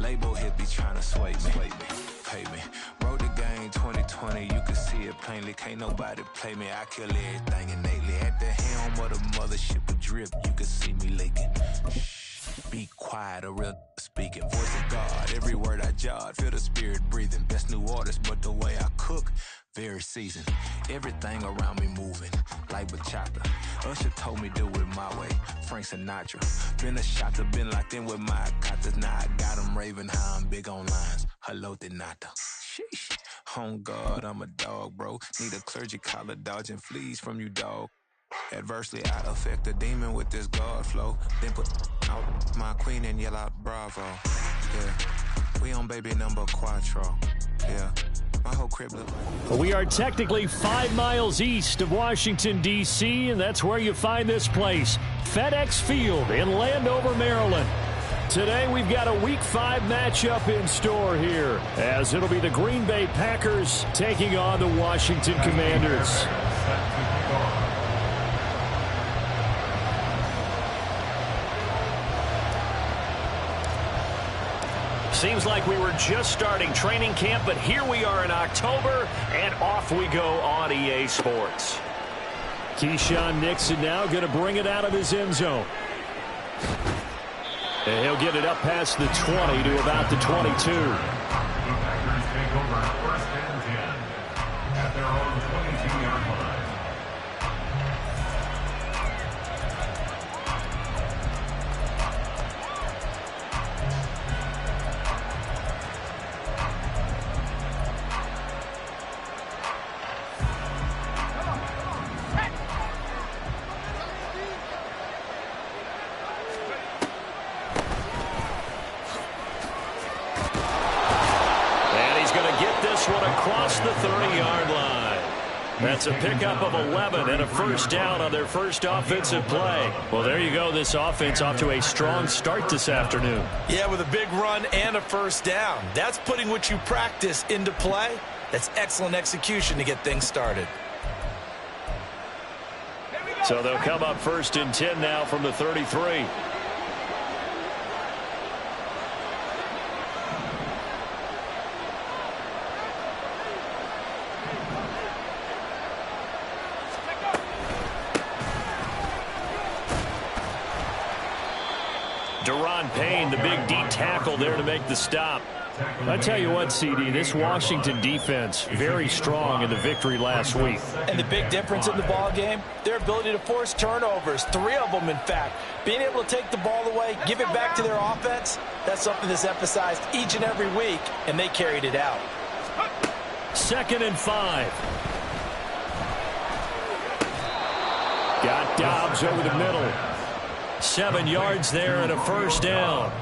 Label hippies trying to sway me, pay me. Wrote the game 2020, you can see it plainly. Can't nobody play me, I kill everything innately. At the helm of the mothership of drip, you can see me leaking. Be quiet, a real speaking. Voice of God, every word I jot. Feel the spirit breathing. Best new artist, but the way I cook, very seasoned. Everything around me moving, like bachata. Usher told me do it my way, Frank Sinatra. Been a shotter, been locked in with my cotters. Now I got them raving how I'm big on lines. Hello, de nata. Sheesh. On God, I'm a dog, bro. Need a clergy collar, dodging fleas from you, dog. Adversely, I affect a demon with this God flow. Then put out my queen and yell out bravo. Yeah, we on baby number quattro. Yeah, my whole crib look. We are technically 5 miles east of Washington, D.C., and that's where you find this place, FedEx Field in Landover, Maryland. Today we've got a Week 5 matchup in store here, as it'll be the Green Bay Packers taking on the Washington Commanders. Seems like we were just starting training camp, but here we are in October, and off we go on EA Sports. Keyshawn Nixon now going to bring it out of his end zone. And he'll get it up past the 20 to about the 22. The Packers take over first and 10 at their own 22-yard line. Across the 30-yard line. That's a pickup of 11 and a first down on their first offensive play. Well, there you go. This offense off to a strong start this afternoon. Yeah, with a big run and a first down. That's putting what you practice into play. That's excellent execution to get things started. So they'll come up first and 10 now from the 33. Daron Payne, the big D tackle there to make the stop. I tell you what, CD, this Washington defense, very strong in the victory last week. And the big difference in the ball game, their ability to force turnovers, 3 of them in fact. Being able to take the ball away, give it back to their offense, that's something that's emphasized each and every week, and they carried it out. 2nd and 5. Got Dobbs over the middle. 7 yards there and a first down.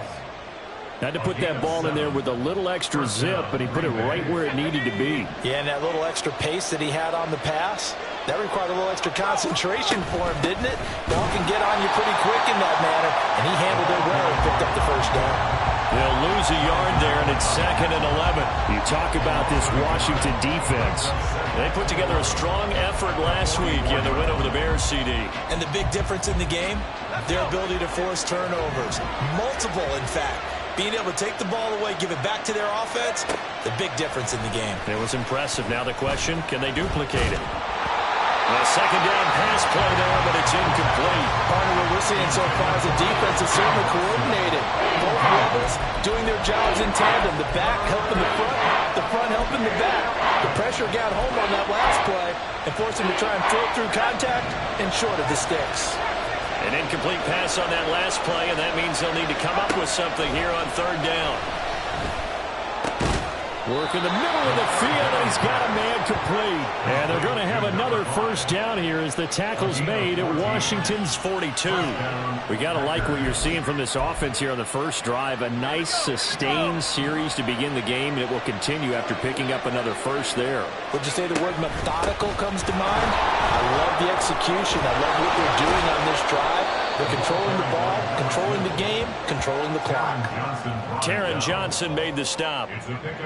Had to put that ball in there with a little extra zip, but he put it right where it needed to be. Yeah, and that little extra pace that he had on the pass, that required a little extra concentration for him, didn't it? Ball can get on you pretty quick in that manner, and he handled it well and picked up the first down. They'll lose a yard there, and it's 2nd and 11. You talk about this Washington defense. They put together a strong effort last week in the win over the Bears, CD. And the big difference in the game, their ability to force turnovers. Multiple, in fact. Being able to take the ball away, give it back to their offense, the big difference in the game. It was impressive. Now the question, can they duplicate it? A second down pass play there, but it's incomplete. Partner, what we're seeing so far is the defense is certainly coordinated. Both levels doing their jobs in tandem. The back helping the front helping the back. The pressure got home on that last play and forced him to try and throw through contact and short of the sticks. An incomplete pass on that last play, and that means they'll need to come up with something here on 3rd down. Work in the middle of the field, and he's got a man complete. And they're going to have another first down here as the tackle's made at Washington's 42. We got to like what you're seeing from this offense here on the first drive. A nice, sustained series to begin the game, and it will continue after picking up another first there. Would you say the word methodical comes to mind? I love the execution. I love what they're doing on this drive. They're controlling the ball, controlling the game, controlling the clock. Taron Johnson made the stop.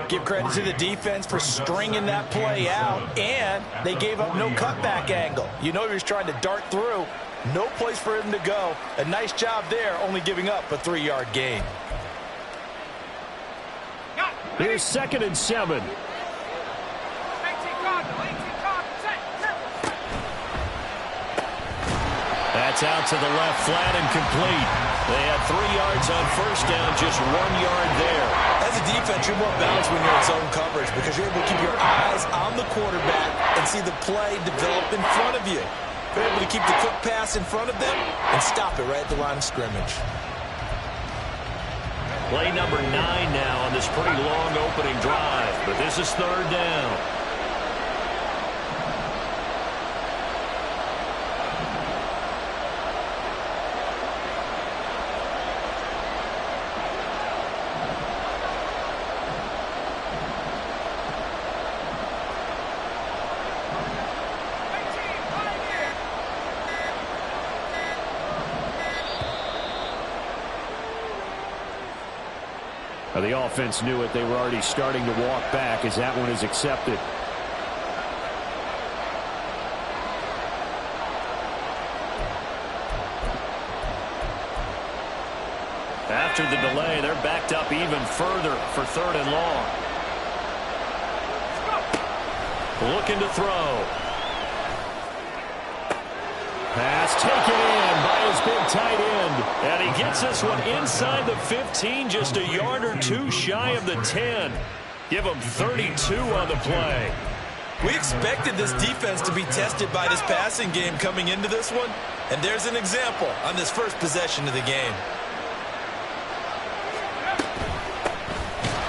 Give credit to the defense for stringing that play out, and they gave up no cutback angle. You know he was trying to dart through. No place for him to go. A nice job there, only giving up a 3-yard gain. Here's 2nd and 7. That's out to the left, flat and complete. They had 3 yards on first down, just 1 yard there. As a defense, you're more balanced when you're in zone coverage because you're able to keep your eyes on the quarterback and see the play develop in front of you. You're able to keep the quick pass in front of them and stop it right at the line of scrimmage. Play number 9 now on this pretty long opening drive, but this is 3rd down. The offense knew it. They were already starting to walk back as that one is accepted. After the delay, they're backed up even further for 3rd and long. Looking to throw. Pass taken in by his big tight end. And he gets this one inside the 15, just a yard or 2 shy of the 10. Give him 32 on the play. We expected this defense to be tested by this passing game coming into this one. And there's an example on this first possession of the game.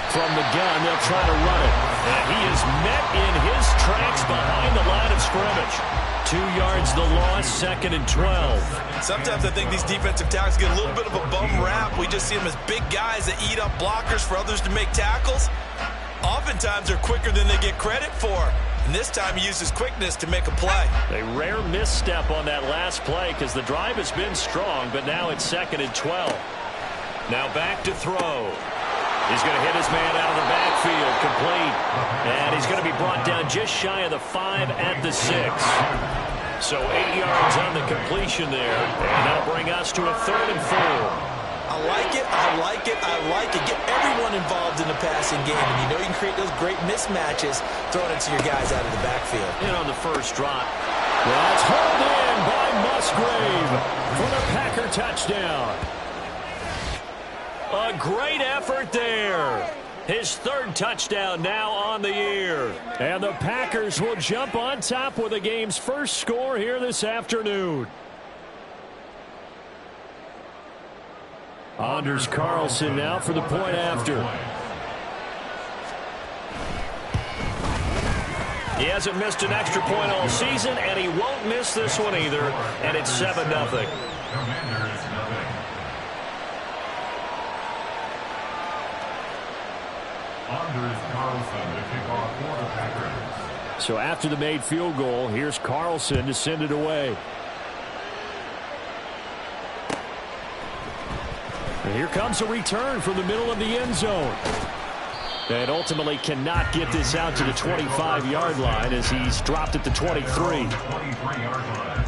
From the gun, they'll try to run it. And he is met in his tracks behind the line of scrimmage. 2 yards the loss, 2nd and 12. Sometimes I think these defensive tackles get a little bit of a bum rap. We just see them as big guys that eat up blockers for others to make tackles. Oftentimes they're quicker than they get credit for. And this time he uses quickness to make a play. A rare misstep on that last play because the drive has been strong, but now it's 2nd and 12. Now back to throw. He's going to hit his man out of the backfield, complete. And he's going to be brought down just shy of the 5 at the 6. So 8 yards on the completion there. And that'll bring us to a 3rd and 4. I like it, I like it, I like it. Get everyone involved in the passing game. And you know you can create those great mismatches throwing it to your guys out of the backfield. And on the first drop. That's hauled in by Musgrave for the Packer touchdown. A great effort there. His 3rd touchdown now on the year. And the Packers will jump on top with the game's first score here this afternoon. Anders Carlson now for the point after. He hasn't missed an extra point all season, and he won't miss this one either. And it's 7-0. Commanders, nothing. Anders Carlson to kick off for the Packers. So after the made field goal, here's Carlson to send it away. And here comes a return from the middle of the end zone. And ultimately cannot get this out to the 25-yard line as he's dropped at the 23. 23-yard line.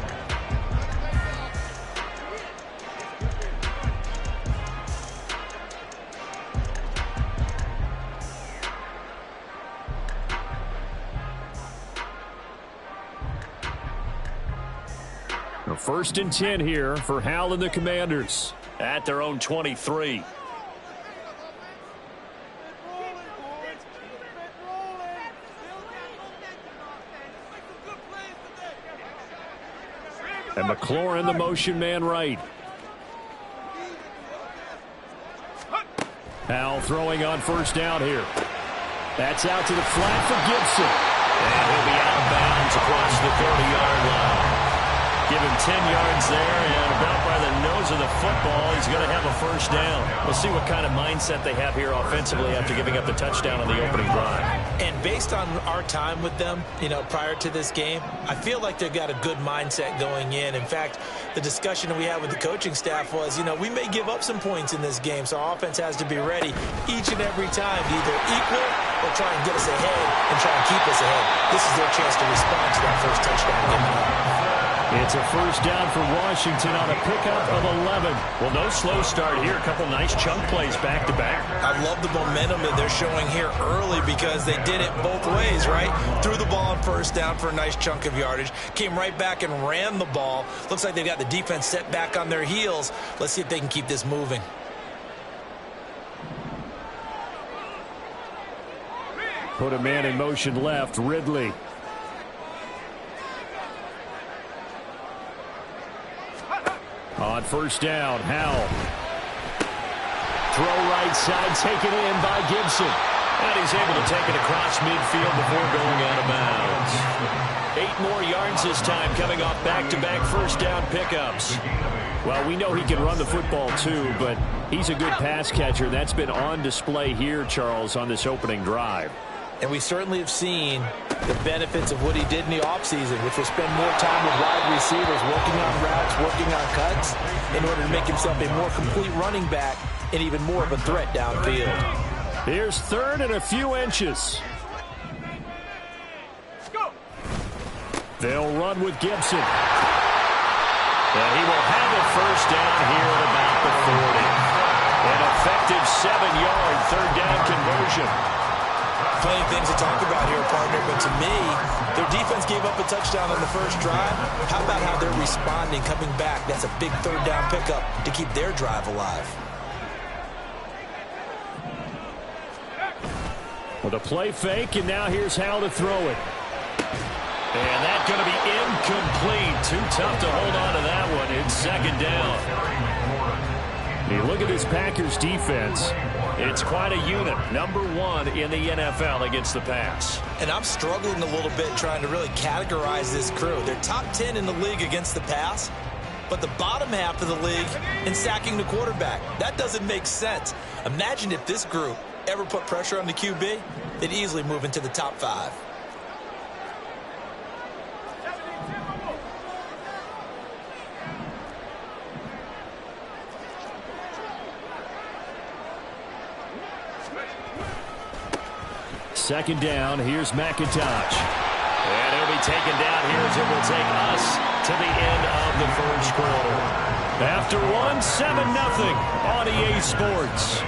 A 1st and 10 here for Hal and the Commanders at their own 23. And McLaurin, the motion man right. Hal throwing on first down here. That's out to the flat for Gibson. And he'll be out of bounds across the 30-yard line. Give him 10 yards there, and about by the nose of the football, he's going to have a first down. We'll see what kind of mindset they have here offensively after giving up the touchdown on the opening drive. And based on our time with them, you know, prior to this game, I feel like they've got a good mindset going in. In fact, the discussion that we had with the coaching staff was, you know, we may give up some points in this game, so our offense has to be ready each and every time to either equal or try and get us ahead and try and keep us ahead. This is their chance to respond to that first touchdown given up. It's a first down for Washington on a pickup of 11. Well, no slow start here. A couple nice chunk plays back-to-back. I love the momentum that they're showing here early because they did it both ways, right? Threw the ball on first down for a nice chunk of yardage. Came right back and ran the ball. Looks like they've got the defense set back on their heels. Let's see if they can keep this moving. Put a man in motion left, Ridley. On first down, Howell. Throw right side, taken in by Gibson. And he's able to take it across midfield before going out of bounds. 8 more yards this time, coming off back-to-back first down pickups. Well, we know he can run the football too, but he's a good pass catcher. That's been on display here, Charles, on this opening drive. And we certainly have seen the benefits of what he did in the offseason, which was spend more time with wide receivers, working on routes, working on cuts, in order to make himself a more complete running back and even more of a threat downfield. Here's third and a few inches. They'll run with Gibson. And he will have it first down here at about the 40. An effective 7-yard third down conversion. Plenty of things to talk about here, partner, but to me, their defense gave up a touchdown on the first drive. How about how they're responding, coming back? That's a big third down pickup to keep their drive alive. With a play fake, and now here's Howell to throw it. And that's going to be incomplete. Too tough to hold on to that one. It's second down. You look at this Packers defense. It's quite a unit. Number 1 in the NFL against the pass. And I'm struggling a little bit trying to really categorize this crew. They're top 10 in the league against the pass, but the bottom half of the league in sacking the quarterback. That doesn't make sense. Imagine if this group ever put pressure on the QB, they'd easily move into the top 5. Second down, here's McIntosh. And he'll be taken down here as it will take us to the end of the first quarter. After 1, 7-0 on EA Sports.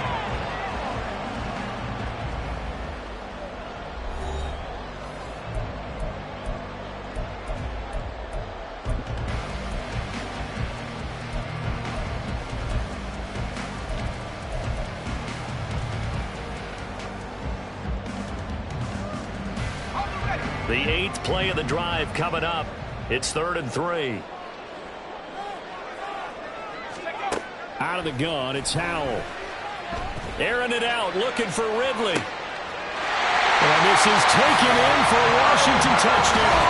The 8th play of the drive coming up. It's 3rd and 3. Out of the gun, it's Howell. Airing it out, looking for Ridley. And this is taken in for a Washington touchdown.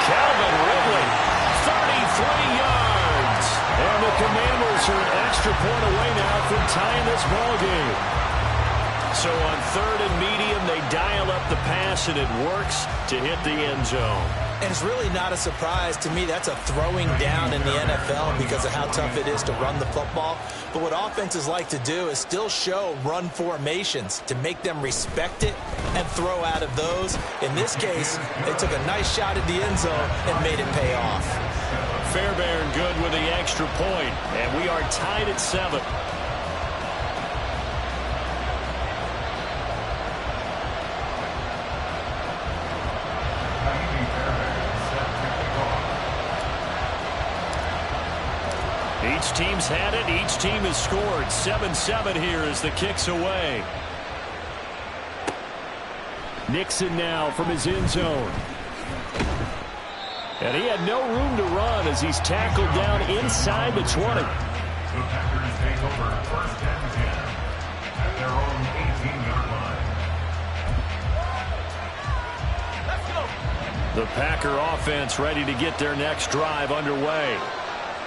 Calvin Ridley, 33 yards. And the Commanders are an extra point away now from tying this ball game. So on 3rd and medium, they dial up the pass, and it works to hit the end zone. And it's really not a surprise to me. That's a throwing down in the NFL because of how tough it is to run the football. But what offenses like to do is still show run formations to make them respect it and throw out of those. In this case, they took a nice shot at the end zone and made it pay off. Fairbairn good with the extra point, and we are tied at 7. Each team's had it. Each team has scored. 7-7 here as the kick's away. Nixon now from his end zone. And he had no room to run as he's tackled down inside the 20. The Packers take over 1st and 10 at their own 18-yard line. The Packer offense ready to get their next drive underway.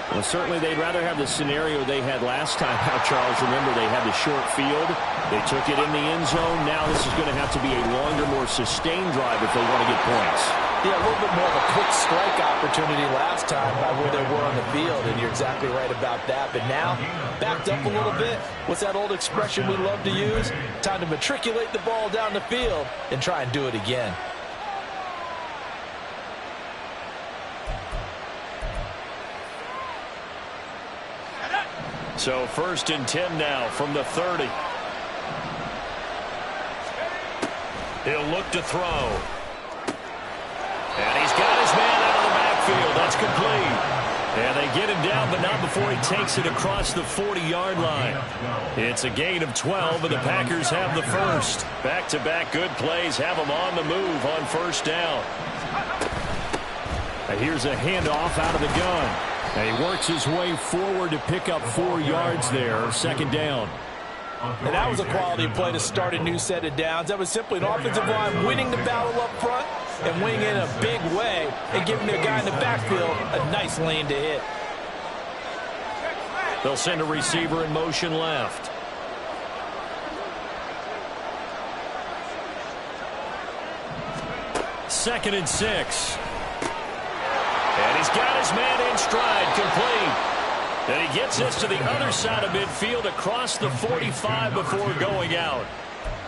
Well, certainly they'd rather have the scenario they had last time out, Charles. Remember, they had the short field. They took it in the end zone. Now this is going to have to be a longer, more sustained drive if they want to get points. Yeah, a little bit more of a quick strike opportunity last time by where they were on the field, and you're exactly right about that. But now, backed up a little bit. What's that old expression we love to use? Time to matriculate the ball down the field and try and do it again. So 1st and 10 now from the 30. He'll look to throw. And he's got his man out of the backfield. That's complete. And they get him down, but not before he takes it across the 40-yard line. It's a gain of 12, and the Packers have the first. Back-to-back good plays have them on the move on 1st down. And here's a handoff out of the gun. And he works his way forward to pick up 4 yards there, 2nd down. And that was a quality play to start a new set of downs. That was simply an offensive line winning the battle up front and winning in a big way and giving their guy in the backfield a nice lane to hit. They'll send a receiver in motion left. Second and 6. And he's got his man in stride, complete. And he gets this to the other side of midfield across the 45 before going out.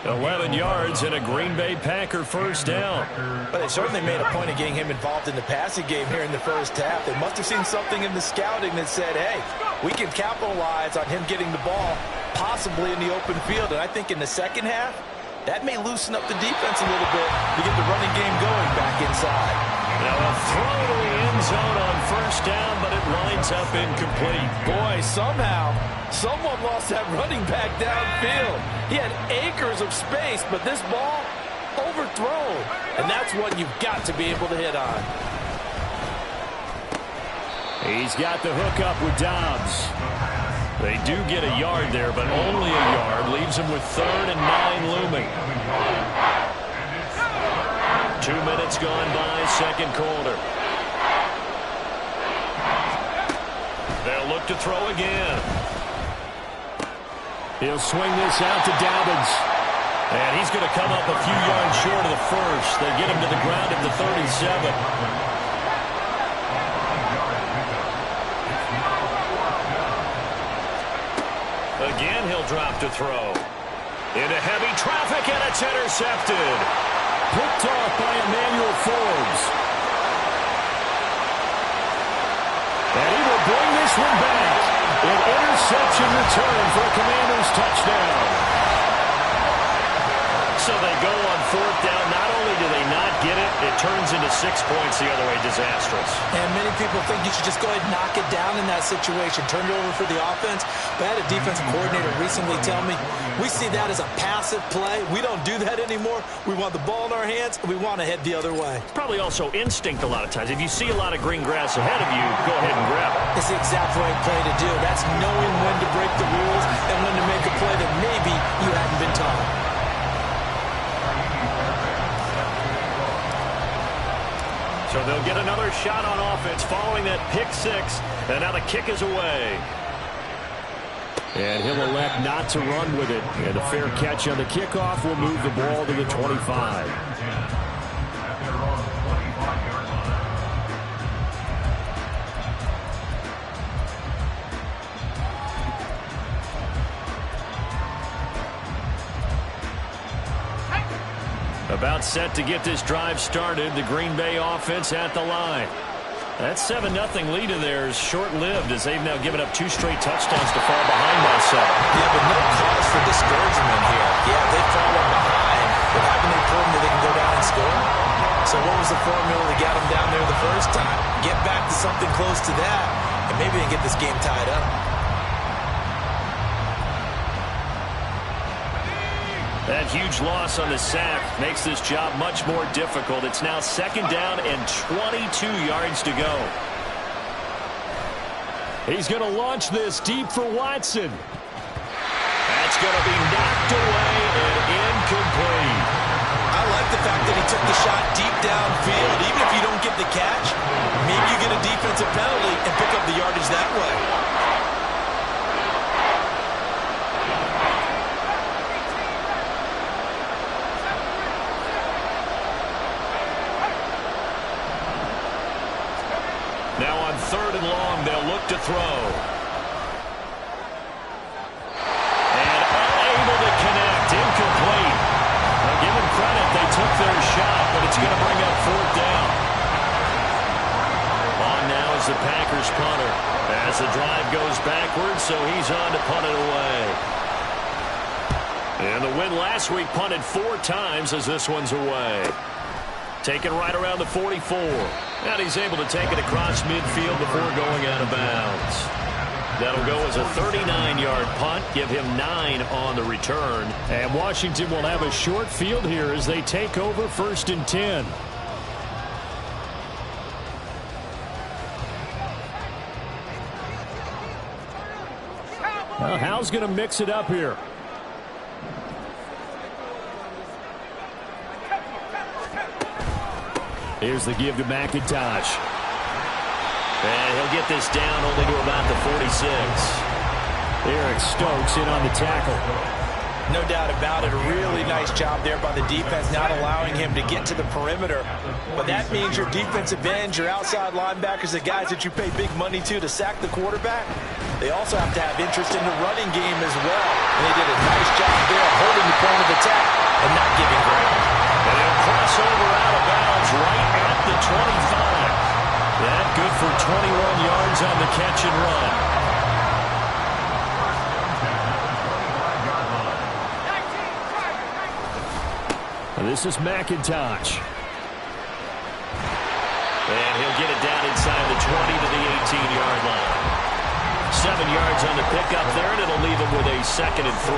11 yards and a Green Bay Packer 1st down. But they certainly made a point of getting him involved in the passing game here in the 1st half. They must have seen something in the scouting that said, hey, we can capitalize on him getting the ball possibly in the open field. And I think in the 2nd half, that may loosen up the defense a little bit to get the running game going back inside. Now a throw to the end zone on 1st down, but it lines up incomplete. Boy, somehow, someone lost that running back downfield. He had acres of space, but this ball overthrown. And that's what you've got to be able to hit on. He's got the hook up with Dobbs. They do get a yard there, but only a yard. Leaves him with 3rd and 9 looming. 2 minutes gone by, 2nd quarter. They'll look to throw again. He'll swing this out to Dobbins. And he's going to come up a few yards short of the first. They get him to the ground at the 37. Again, he'll drop to throw. Into heavy traffic, and it's intercepted. Picked off by Emmanuel Forbes. And he will bring this one back. An interception return for a Commanders touchdown. So they go on 4th down. Not only do they not get it, it turns into 6 points the other way. Disastrous. And many people think you should just go ahead and knock it down in that situation. Turn it over for the offense. But I had a defensive coordinator recently tell me, we see that as a passive play. We don't do that anymore. We want the ball in our hands, and we want to head the other way. It's probably also instinct a lot of times. If you see a lot of green grass ahead of you, go ahead and grab it. It's the exact right play to do. That's knowing when to break the rules and when to make a play that maybe you hadn't been taught. So they'll get another shot on offense following that pick 6. And now the kick is away. And he'll elect not to run with it. And a fair catch on the kickoff will move the ball to the 25. About set to get this drive started. The Green Bay offense at the line. That 7-0 lead of theirs short-lived as they've now given up 2 straight touchdowns to fall behind by 7. Yeah, but no cause for discouragement here. Yeah, they've fallen behind, but haven't they proven that they can go down and score? So what was the formula that got them down there the first time? Get back to something close to that, and maybe they get this game tied up. That huge loss on the sack makes this job much more difficult. It's now 2nd down and 22 yards to go. He's going to launch this deep for Watson. That's going to be knocked away and incomplete. I like the fact that he took the shot deep downfield. Even if you don't get the catch, maybe you get a defensive penalty and pick up the yardage that way. Now on 3rd and long, they'll look to throw. And unable to connect. Incomplete. Now give them credit. They took their shot, but it's going to bring up 4th down. On now is the Packers punter. As the drive goes backwards, so he's on to win last week punted 4 times as this one's away. Taken right around the 44. And he's able to take it across midfield before going out of bounds. That'll go as a 39-yard punt, give him 9 on the return. And Washington will have a short field here as they take over 1st and 10. Well, Hal's going to mix it up here. Here's the give to McIntosh. And he'll get this down only to about the 46. Eric Stokes in on the tackle. No doubt about it. A really nice job there by the defense, not allowing him to get to the perimeter. But that means your defensive ends, your outside linebackers, the guys that you pay big money to sack the quarterback, they also have to have interest in the running game as well. And they did a nice job there holding the point of attack and not giving ground. And they'll cross over out of bounds right at the 25. That good for 21 yards on the catch and run. This is McIntosh. And he'll get it down inside the 20 to the 18-yard line. 7 yards on the pickup there, and it'll leave him with a 2nd and 3.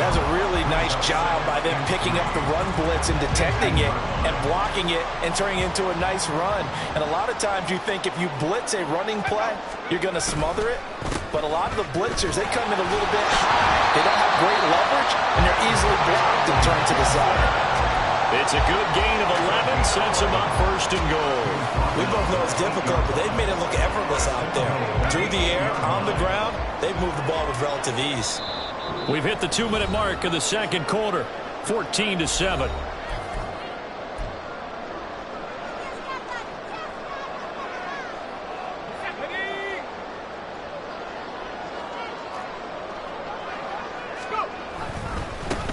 That's a really nice job by them picking up the run blitz and detecting it and blocking it and turning it into a nice run. And a lot of times you think if you blitz a running play, you're going to smother it. But a lot of the blitzers, they come in a little bit high. They don't have great leverage, and they're easily blocked and turned to the side. It's a good gain of 11, sets him up 1st and goal. We both know it's difficult, but they've made it look effortless out there. Through the air, on the ground, they've moved the ball with relative ease. We've hit the 2-minute mark of the 2nd quarter, 14-7.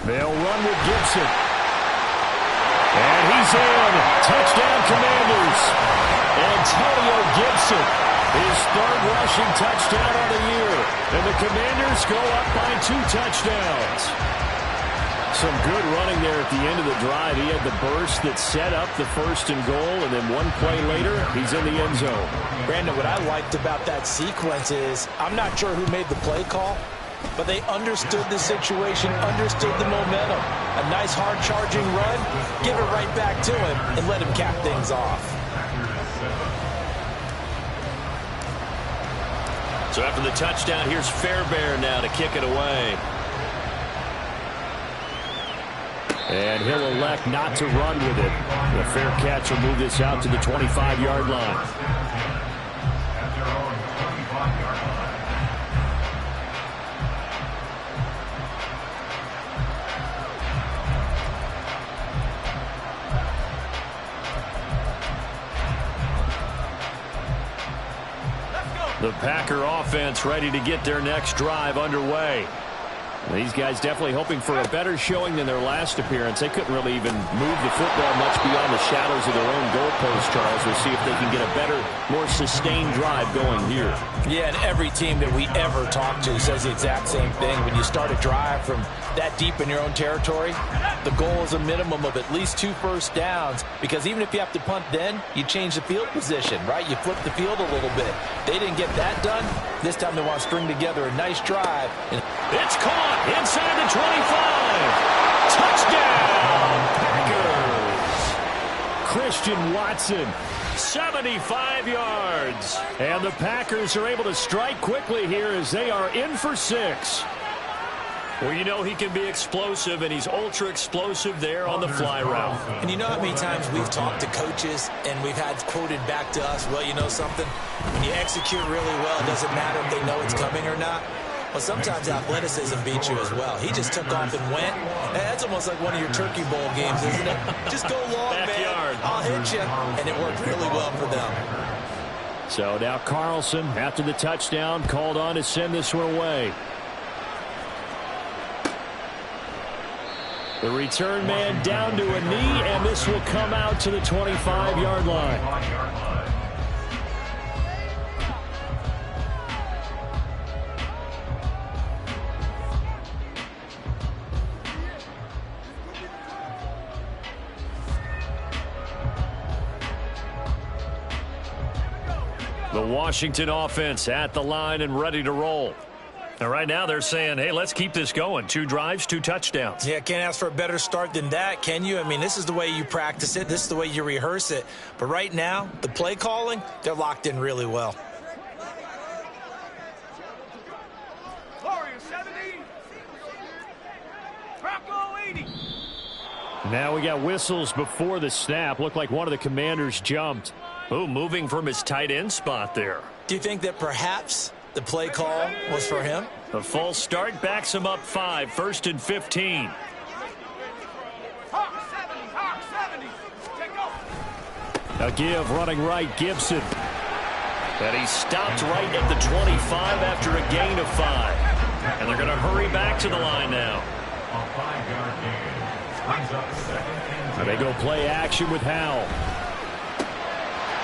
They'll run with Gibson. And he's in. Touchdown, Commanders. Antonio Gibson, his 3rd rushing touchdown of the year. And the Commanders go up by 2 touchdowns. Some good running there at the end of the drive. He had the burst that set up the 1st and goal, and then one play later, he's in the end zone. Brandon, what I liked about that sequence is I'm not sure who made the play call, but they understood the situation, understood the momentum. A nice hard charging run, give it right back to him, and let him cap things off. So after the touchdown, here's Fairbairn now to kick it away. And he'll elect not to run with it. The fair catch will move this out to the 25-yard line. The Packer offense ready to get their next drive underway. These guys definitely hoping for a better showing than their last appearance. They couldn't really even move the football much beyond the shadows of their own goalpost, Charles. We'll see if they can get a better, more sustained drive going here. Yeah, and every team that we ever talk to says the exact same thing. When you start a drive from that deep in your own territory, the goal is a minimum of at least 2 first downs, because even if you have to punt then, you change the field position, right? You flip the field a little bit. They didn't get that done. This time they want to string together a nice drive. And it's caught inside the 25. Touchdown, Packers. Christian Watson, 75 yards. And the Packers are able to strike quickly here as they are in for 6. Well, you know he can be explosive, and he's ultra-explosive there on the fly route. And you know how many times we've talked to coaches and we've had quoted back to us, well, you know something? When you execute really well, it doesn't matter if they know it's coming or not. Well, sometimes athleticism beats you as well. He just took off and went. That's almost like one of your Turkey Bowl games, isn't it? Just go long, Backyard. man. I'll hit you. And it worked really well for them. So now Carlson, after the touchdown, called on to send this one away. The return man down to a knee, and this will come out to the 25-yard line. The Washington offense at the line and ready to roll. And right now they're saying, hey, let's keep this going. 2 drives, 2 touchdowns. Yeah, can't ask for a better start than that, can you? I mean, this is the way you practice it. This is the way you rehearse it. But right now, the play calling, they're locked in really well. Now we got whistles before the snap. Looked like one of the Commanders jumped. Ooh, moving from his tight end spot there. Do you think that perhaps the play call was for him? The false start backs him up 5, 1st and 15. A give running right, Gibson. And he stopped right at the 25 after a gain of 5. And they're going to hurry back to the line now. And they go play action with Howell.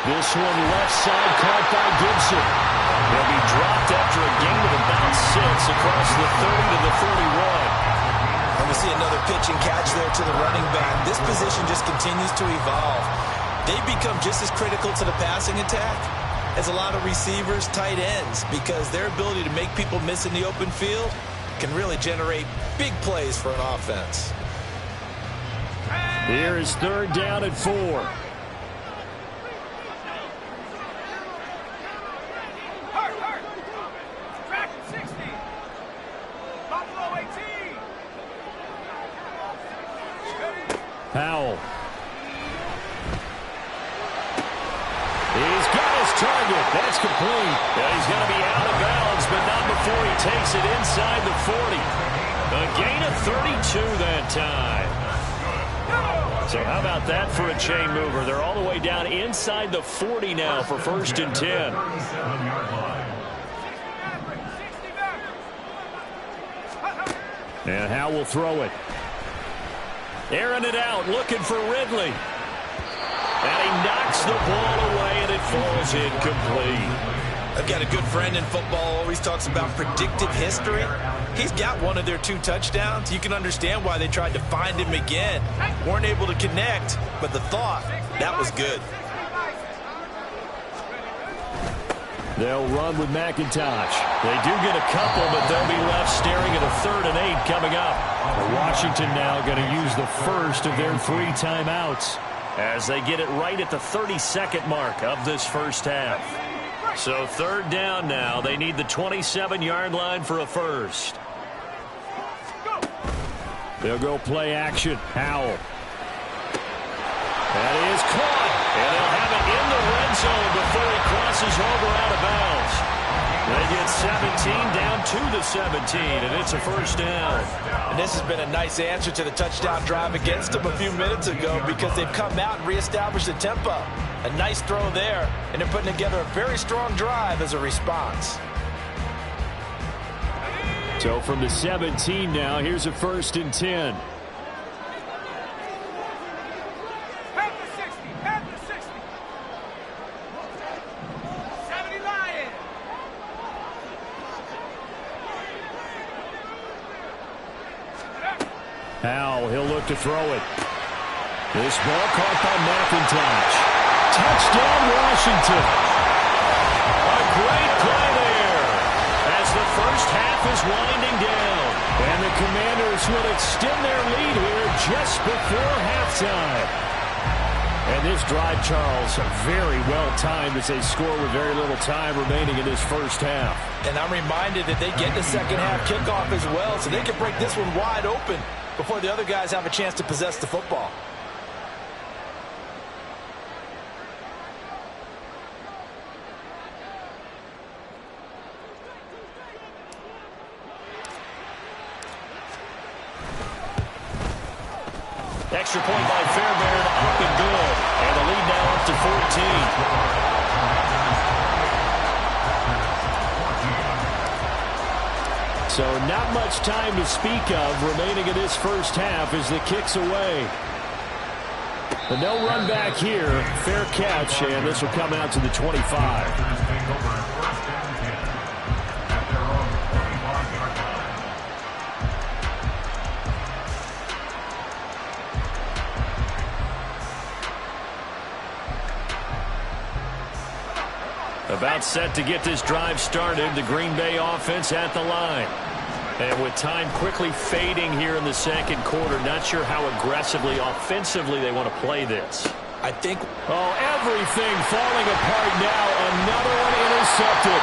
This one left side caught by Gibson. He'll be dropped after a gain of about 6 across the 30 to the 41. And we see another pitch and catch there to the running back. This position just continues to evolve. They become just as critical to the passing attack as a lot of receivers, tight ends, because their ability to make people miss in the open field can really generate big plays for an offense. Here is 3rd down and 4. Howell. He's got his target. That's complete. Yeah, he's going to be out of bounds, but not before he takes it inside the 40. A gain of 32 that time. So how about that for a chain mover? They're all the way down inside the 40 now for 1st and 10. And Howell will throw it. Airing it out, looking for Ridley. And he knocks the ball away, and it falls incomplete. I've got a good friend in football, always talks about predictive history. He's got one of their 2 touchdowns. You can understand why they tried to find him again. Weren't able to connect, but the thought, that was good. They'll run with McIntosh. They do get a couple, but they'll be left staring at a 3rd and 8 coming up. Washington now going to use the first of their 3 timeouts as they get it right at the 32nd mark of this first half. So 3rd down now. They need the 27-yard line for a first. They'll go play action. Howell. That is caught. And they'll have it in the red zone before he crosses over out of bounds. They get 17 down to the 17, and it's a first down. And this has been a nice answer to the touchdown drive against them a few minutes ago because they've come out and reestablished the tempo. A nice throw there, and they're putting together a very strong drive as a response. So from the 17 now, here's a 1st and 10. Howell, he'll look to throw it. This ball caught by McIntosh. Touchdown, Washington. A great play there as the first half is winding down. And the Commanders will extend their lead here just before halftime. And this drive, Charles, very well timed as they score with very little time remaining in this first half. And I'm reminded that they get the second half kickoff as well, so they can break this one wide open before the other guys have a chance to possess the football. Extra point by Fairbairn, up and good. And the lead now up to 14. So not much time to speak of remaining in this first half as the kick's away. But no run back here. Fair catch, and this will come out to the 25. About set to get this drive started. The Green Bay offense at the line. And with time quickly fading here in the second quarter, not sure how aggressively, offensively they want to play this. I think... Oh, everything falling apart now. Another one intercepted.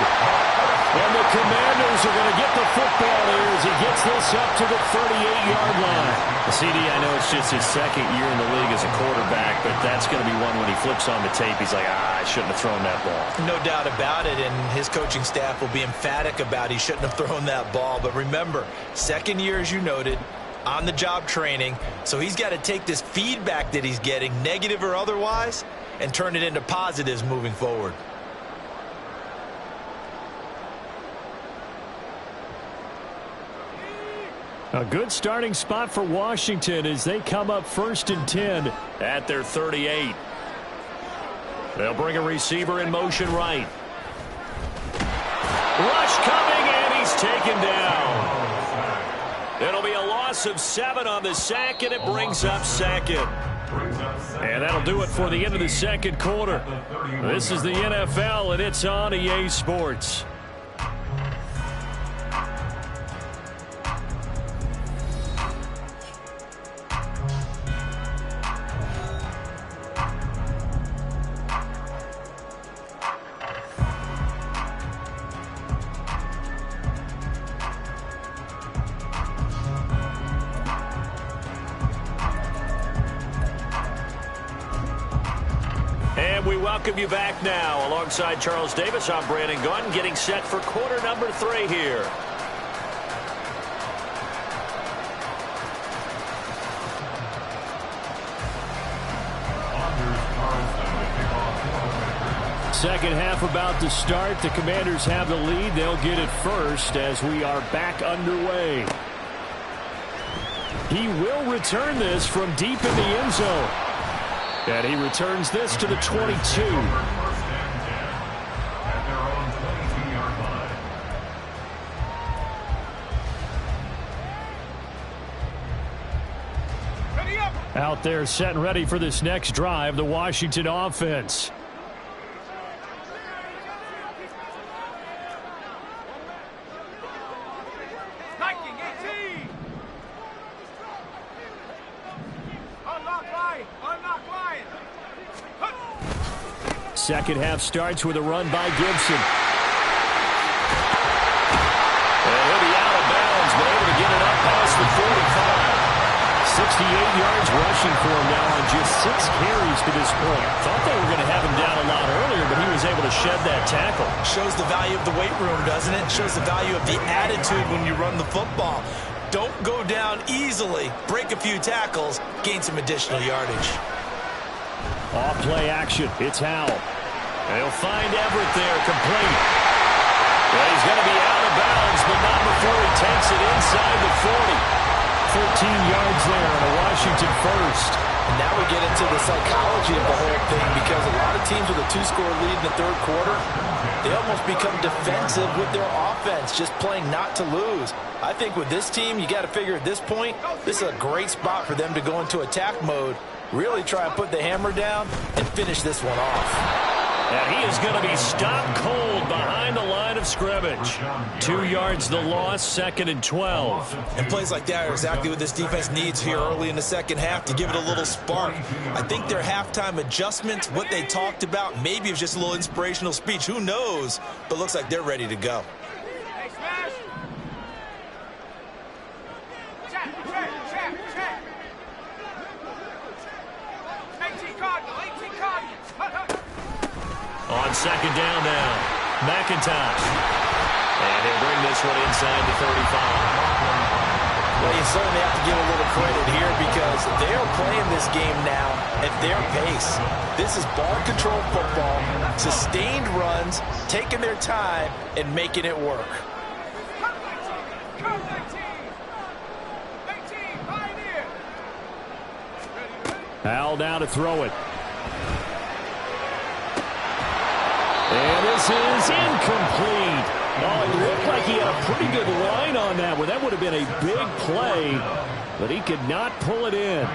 And the Commanders are going to get the football here as he gets this up to the 38-yard line. CD, I know it's just his second year in the league as a quarterback, but that's going to be one when he flips on the tape. He's like, I shouldn't have thrown that ball. No doubt about it, and his coaching staff will be emphatic about he shouldn't have thrown that ball. But remember, second year, as you noted, on-the-job training, so he's got to take this feedback that he's getting, negative or otherwise, and turn it into positives moving forward. A good starting spot for Washington as they come up 1st and 10 at their 38. They'll bring a receiver in motion right. Rush coming, and he's taken down. It'll be a loss of 7 on the sack, and it brings up second. And that'll do it for the end of the second quarter. This is the NFL, and it's on EA Sports. We welcome you back now. Alongside Charles Davis, I'm Brandon Gunn, getting set for quarter number 3 here. Second half about to start. The Commanders have the lead. They'll get it first as we are back underway. He will return this from deep in the end zone. And he returns this to the 22. Out there set and ready for this next drive, the Washington offense. Second half starts with a run by Gibson. And he'll be out of bounds, but able to get it up past the 45. 68 yards rushing for him now on just 6 carries to this point. Thought they were going to have him down a lot earlier, but he was able to shed that tackle. Shows the value of the weight room, doesn't it? Shows the value of the attitude when you run the football. Don't go down easily. Break a few tackles. Gain some additional yardage. Off play action. It's Howell. They'll find Everett there, complete. Well, he's going to be out of bounds, but not before he takes it inside the 40. 13 yards there on a Washington first. And now we get into the psychology of the whole thing, because a lot of teams with a 2-score lead in the third quarter, they almost become defensive with their offense, just playing not to lose. I think with this team, you got to figure at this point, this is a great spot for them to go into attack mode, really try and put the hammer down and finish this one off. And he is going to be stopped cold behind the line of scrimmage. 2 yards the loss, 2nd and 12. And plays like that are exactly what this defense needs here early in the second half to give it a little spark. I think their halftime adjustments, what they talked about, maybe it was just a little inspirational speech. Who knows? But looks like they're ready to go. On second down now, McIntosh. And he'll bring this one inside the 35. Well, you certainly have to give a little credit here because they are playing this game now at their pace. This is ball control football, sustained runs, taking their time, and making it work. Howell now to throw it. And this is incomplete. Oh, it looked like he had a pretty good line on that one. That would have been a big play, but he could not pull it in.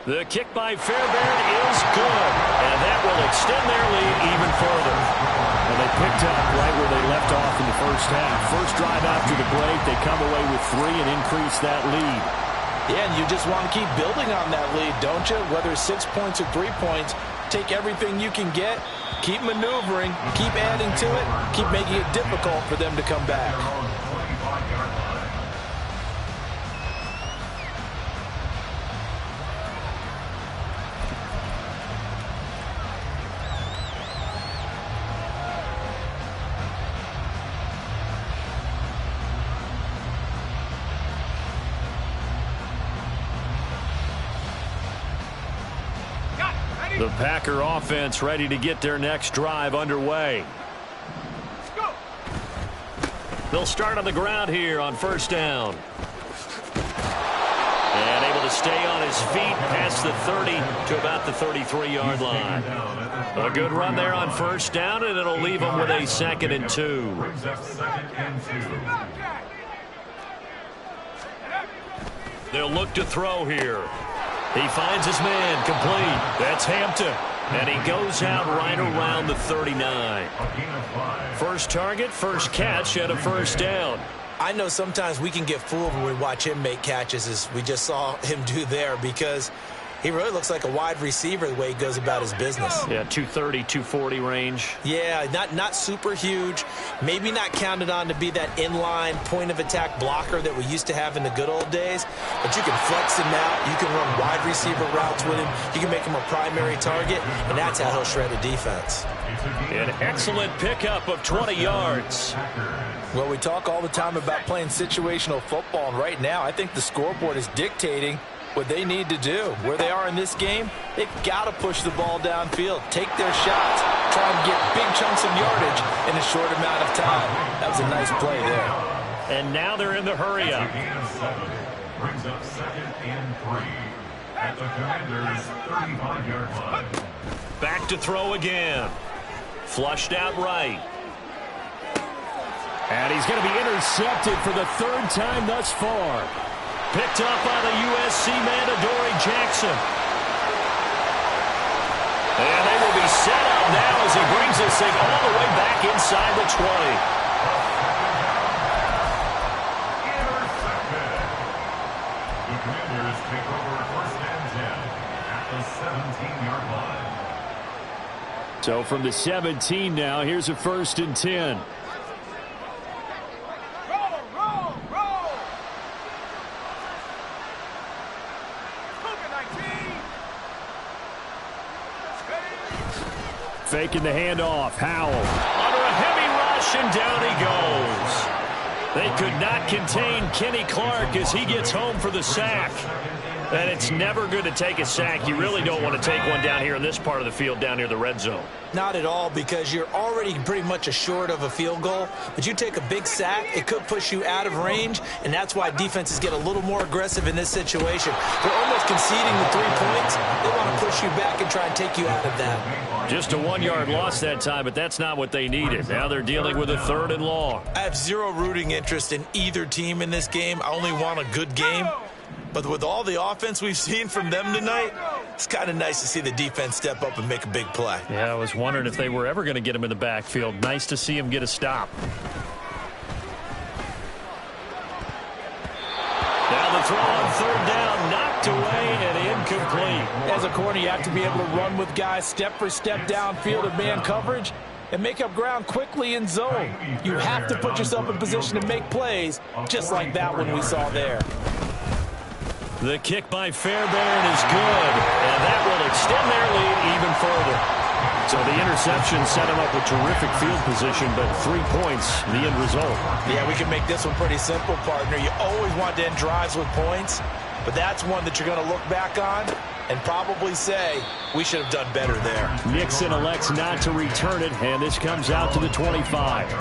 The kick by Fairbairn is good, and that will extend their lead even further. And they picked up right where they left off in the first half. First drive after the break, they come away with 3 and increase that lead. Yeah, and you just want to keep building on that lead, don't you? Whether it's 6 points or 3 points, take everything you can get, keep maneuvering, keep adding to it, keep making it difficult for them to come back. The Packer offense ready to get their next drive underway. They'll start on the ground here on first down. And able to stay on his feet past the 30 to about the 33-yard line. A good run there on first down, and it'll leave them with a 2nd and 2. They'll look to throw here. He finds his man complete. That's Hampton. And he goes out right around the 39. First target, first catch, and a first down. I know sometimes we can get fooled when we watch him make catches, as we just saw him do there, because he really looks like a wide receiver the way he goes about his business. Yeah, 230, 240 range. Yeah, not super huge. Maybe not counted on to be that inline point-of-attack blocker that we used to have in the good old days. But you can flex him out. You can run wide receiver routes with him. You can make him a primary target, and that's how he'll shred a defense. An excellent pickup of 20 yards. Well, we talk all the time about playing situational football, and right now I think the scoreboard is dictating what they need to do. Where they are in this game, they've got to push the ball downfield, take their shots, try and get big chunks of yardage in a short amount of time. That was a nice play there. And now they're in the hurry-up. Brings up 2nd and 3 at the Commanders' 35-yard line. Back to throw again. Flushed out right. And he's going to be intercepted for the 3rd time thus far. Picked up by the USC man, Adoree Jackson. And they will be set up now as he brings this thing all the way back inside the 20. Intercepted. The Commanders take over 1st and 10 at the 17-yard line. So from the 17 now, here's a 1st and 10. Faking the handoff. Howell under a heavy rush, and down he goes. They could not contain Kenny Clark as he gets home for the sack. And it's never good to take a sack. You really don't want to take one down here in this part of the field, down near the red zone. Not at all, because you're already pretty much assured of a field goal. But you take a big sack, it could push you out of range, and that's why defenses get a little more aggressive in this situation. They're almost conceding the 3 points. They want to push you back and try and take you out of that. Just a 1-yard loss that time, but that's not what they needed. Now they're dealing with a 3rd and long. I have zero rooting interest in either team in this game. I only want a good game. But with all the offense we've seen from them tonight, it's kind of nice to see the defense step up and make a big play. Yeah, I was wondering if they were ever going to get him in the backfield. Nice to see him get a stop. Now the throw on 3rd down, knocked away and incomplete. As a corner, you have to be able to run with guys step for step downfield in man coverage and make up ground quickly in zone. You have to put yourself in position to make plays, just like that one we saw there. The kick by Fairbairn is good, and that will extend their lead even further. So the interception set him up with terrific field position, but 3 points, the end result. Yeah, we can make this one pretty simple, partner. You always want to end drives with points, but that's one that you're going to look back on and probably say, we should have done better there. Nixon elects not to return it, and this comes out to the 25.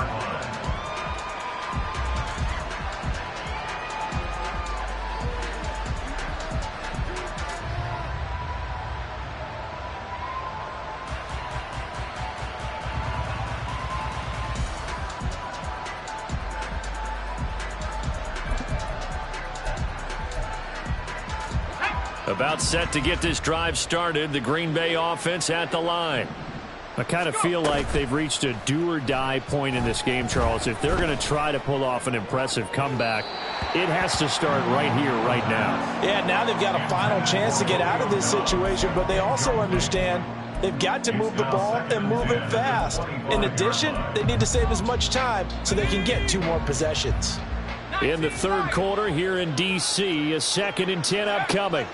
A About set to get this drive started. The Green Bay offense at the line. I kind of feel like they've reached a do-or-die point in this game, Charles. If they're going to try to pull off an impressive comeback, it has to start right here, right now. Yeah, now they've got a final chance to get out of this situation, but they also understand they've got to move the ball and move it fast. In addition, they need to save as much time so they can get 2 more possessions. In the third quarter here in D.C., a 2nd and 10 upcoming.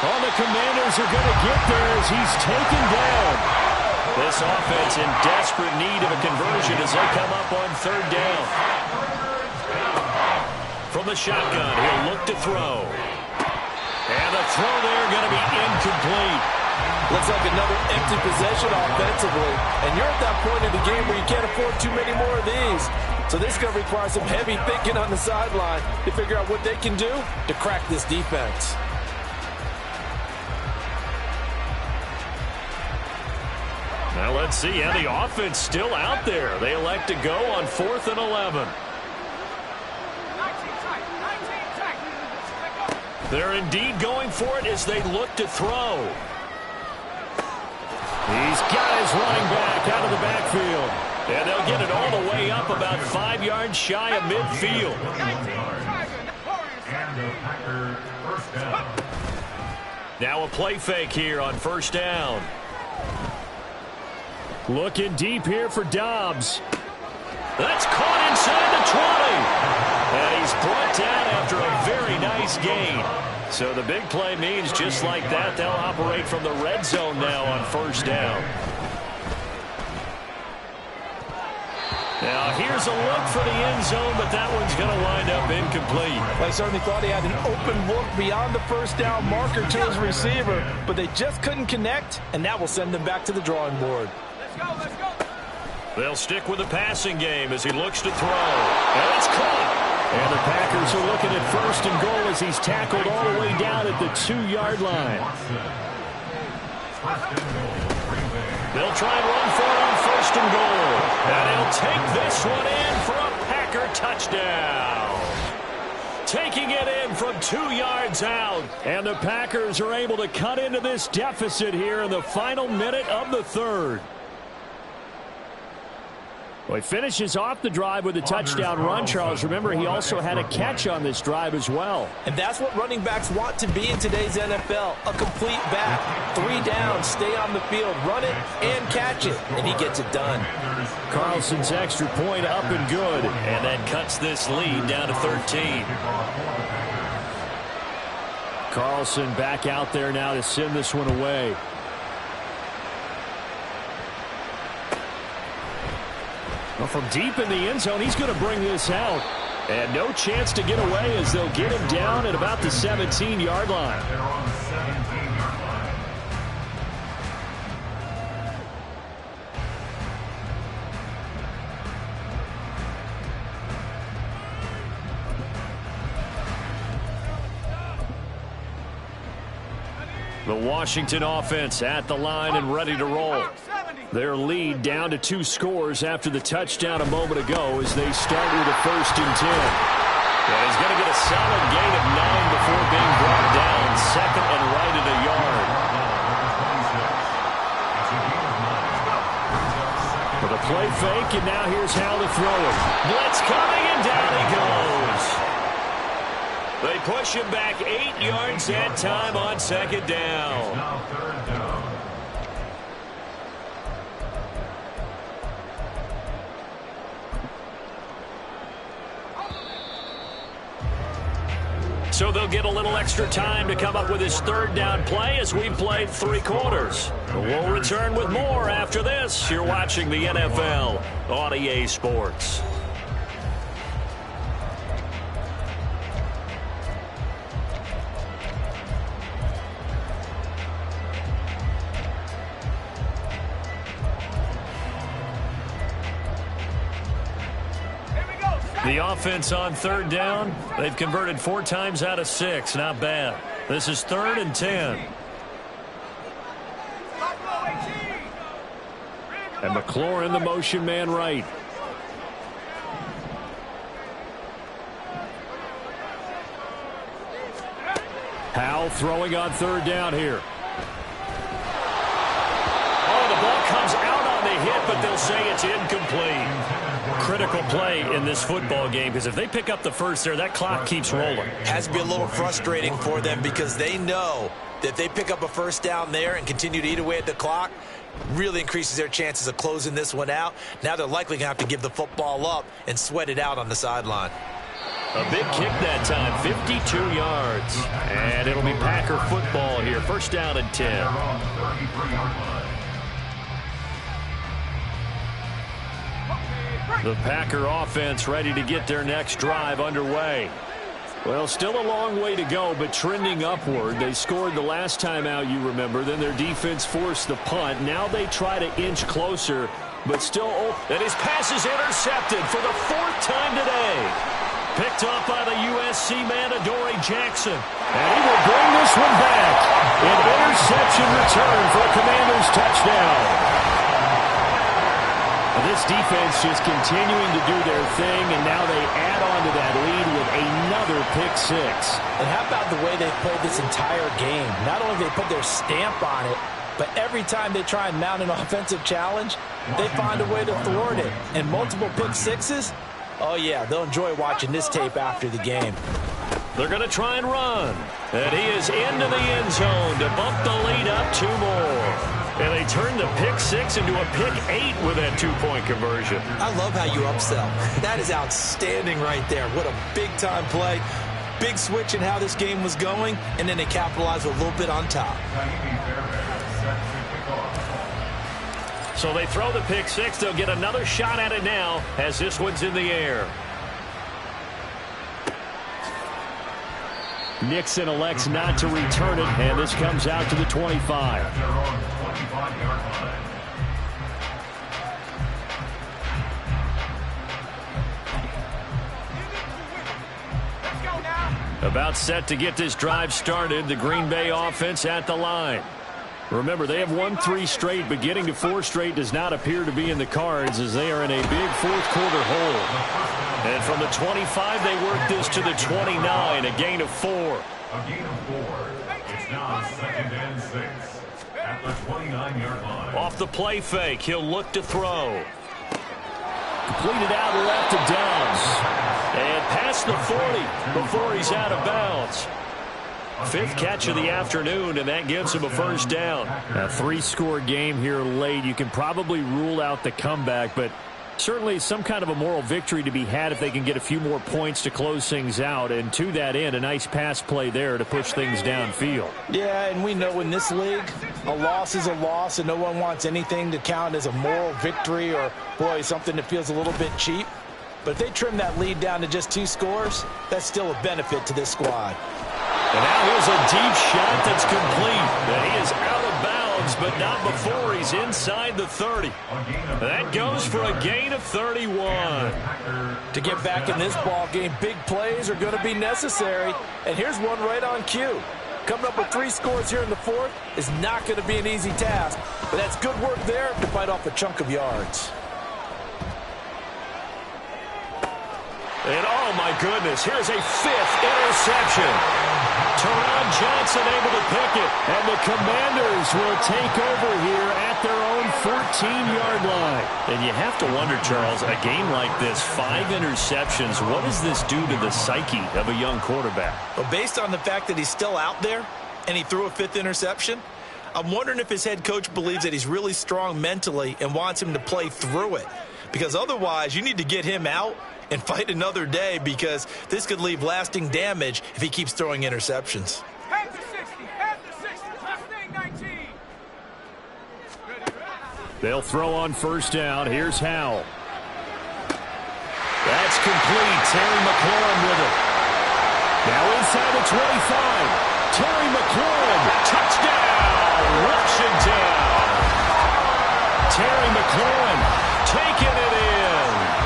Oh, the Commanders are going to get there as he's taken down. This offense in desperate need of a conversion as they come up on 3rd down. From the shotgun, he'll look to throw. And the throw there going to be incomplete. Looks like another empty possession offensively. And you're at that point in the game where you can't afford too many more of these. So this is going to require some heavy thinking on the sideline to figure out what they can do to crack this defense. Now let's see. Yeah, the offense still out there. They elect to go on 4th and 11. They're indeed going for it as they look to throw. He's got his running back out of the backfield. And they'll get it all the way up about 5 yards shy of midfield. Now a play fake here on 1st down. Looking deep here for Dobbs. That's caught inside the 20. And he's brought down after a very nice gain. So the big play means just like that, they'll operate from the red zone now on 1st down. Now here's a look for the end zone, but that one's going to wind up incomplete. Well, I certainly thought he had an open look beyond the 1st down marker to his receiver, but they just couldn't connect, and that will send them back to the drawing board. Let's go. They'll stick with the passing game as he looks to throw. And it's caught. And the Packers are looking at 1st and goal as he's tackled all the way down at the 2-yard line. They'll try and run for it on 1st and goal. And he'll take this one in for a Packer touchdown. Taking it in from 2 yards out. And the Packers are able to cut into this deficit here in the final minute of the 3rd. Well, he finishes off the drive with a touchdown run, Charles. Remember, he also had a catch on this drive as well. And that's what running backs want to be in today's NFL. A complete back. 3 down, stay on the field, run it, and catch it. And he gets it done. Carlson's extra point up and good. And that cuts this lead down to 13. Carlson back out there now to send this one away. Well, from deep in the end zone, he's going to bring this out. And no chance to get away as they'll get him down at about the 17-yard line. The Washington offense at the line and ready to roll. Their lead down to 2 scores after the touchdown a moment ago as they start with a 1st and 10. And he's going to get a solid gain of 9 before being brought down 2nd and right at a yard. With a play fake, and now here's how to throw it. Blitz coming, and down he goes. They push him back 8 yards that time on 2nd down. So they'll get a little extra time to come up with his 3rd down play as we've played 3 quarters. We'll return with more after this. You're watching the NFL on EA Sports. The offense on 3rd down, they've converted 4 times out of 6. Not bad. This is 3rd and 10. And McLaurin, the motion man right. Howell throwing on third down here. Oh, the ball comes out on the hit, but they'll say it's incomplete. Critical play in this football game, because if they pick up the first there, that clock keeps rolling. Has to be a little frustrating for them because they know that if they pick up a first down there and continue to eat away at the clock, really increases their chances of closing this one out. Now they're likely going to have to give the football up and sweat it out on the sideline. A big kick that time, 52 yards. And it'll be Packer football here. First down and 10. The Packer offense ready to get their next drive underway. Well, still a long way to go, but trending upward. They scored the last time out, you remember. Then their defense forced the punt. Now they try to inch closer, but still. And his pass is intercepted for the fourth time today. Picked off by the USC man, Adoree Jackson. And he will bring this one back. An interception return for a Commanders touchdown. This defense just continuing to do their thing, and now they add on to that lead with another pick six. And how about the way they played this entire game? Not only did they put their stamp on it, but every time they try and mount an offensive challenge, they find a way to thwart it. And multiple pick sixes, oh yeah, they'll enjoy watching this tape after the game. They're going to try and run. And he is into the end zone to bump the lead up 2 more. And they turn the pick six into a pick 8 with that 2-point conversion. I love how you upsell. That is outstanding right there. What a big-time play. Big switch in how this game was going, and then they capitalized with a little bit on top. So they throw the pick six. They'll get another shot at it now as this one's in the air. Nixon elects not to return it, and this comes out to the 25. About set to get this drive started. The Green Bay offense at the line. Remember, they have won 3 straight, but getting to 4 straight does not appear to be in the cards as they are in a big fourth-quarter hole. And from the 25, they work this to the 29, a gain of 4. A gain of 4. It's now 2nd and 6 at the 29-yard line. Off the play fake, he'll look to throw. Completed out left to Downs. And past the 40 before he's out of bounds. 5th catch of the afternoon, and that gives him a first down. A 3-score game here late. You can probably rule out the comeback, but certainly some kind of a moral victory to be had if they can get a few more points to close things out. And to that end, a nice pass play there to push things downfield. Yeah, and we know in this league, a loss is a loss, and no one wants anything to count as a moral victory or, boy, something that feels a little bit cheap. But if they trim that lead down to just 2 scores, that's still a benefit to this squad. And now here's a deep shot that's complete. And he is out of bounds, but not before he's inside the 30. That goes for a gain of 31. To get back in this ball game, big plays are going to be necessary. And here's one right on cue. Coming up with 3 scores here in the 4th is not going to be an easy task. But that's good work there to fight off a chunk of yards. And oh my goodness, here's a 5th interception. Teron Johnson able to pick it, and the Commanders will take over here at their own 14-yard line. And you have to wonder, Charles, a game like this, 5 interceptions, what does this do to the psyche of a young quarterback? Well, based on the fact that he's still out there and he threw a 5th interception, I'm wondering if his head coach believes that he's really strong mentally and wants him to play through it. Because otherwise, you need to get him out and fight another day, because this could leave lasting damage if he keeps throwing interceptions. Head to 60, head to 60, last thing 19. They'll throw on first down. Here's Howell. That's complete. Terry McLaurin with it. Now inside the 25. Terry McLaurin, touchdown, Washington. Terry McLaurin taking it in.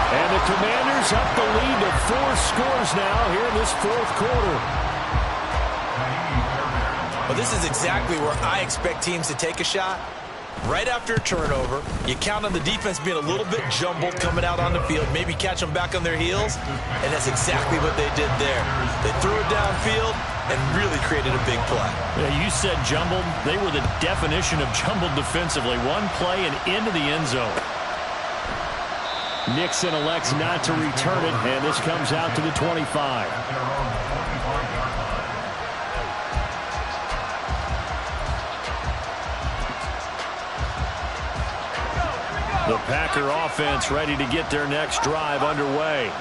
And the Commanders up the lead to 4 scores now here in this 4th quarter. Well, this is exactly where I expect teams to take a shot. Right after a turnover, you count on the defense being a little bit jumbled coming out on the field, maybe catch them back on their heels, and that's exactly what they did there. They threw it downfield and really created a big play. Yeah, you said jumbled. They were the definition of jumbled defensively. One play and into the end zone. Nixon elects not to return it, and this comes out to the 25. The Packer offense ready to get their next drive underway.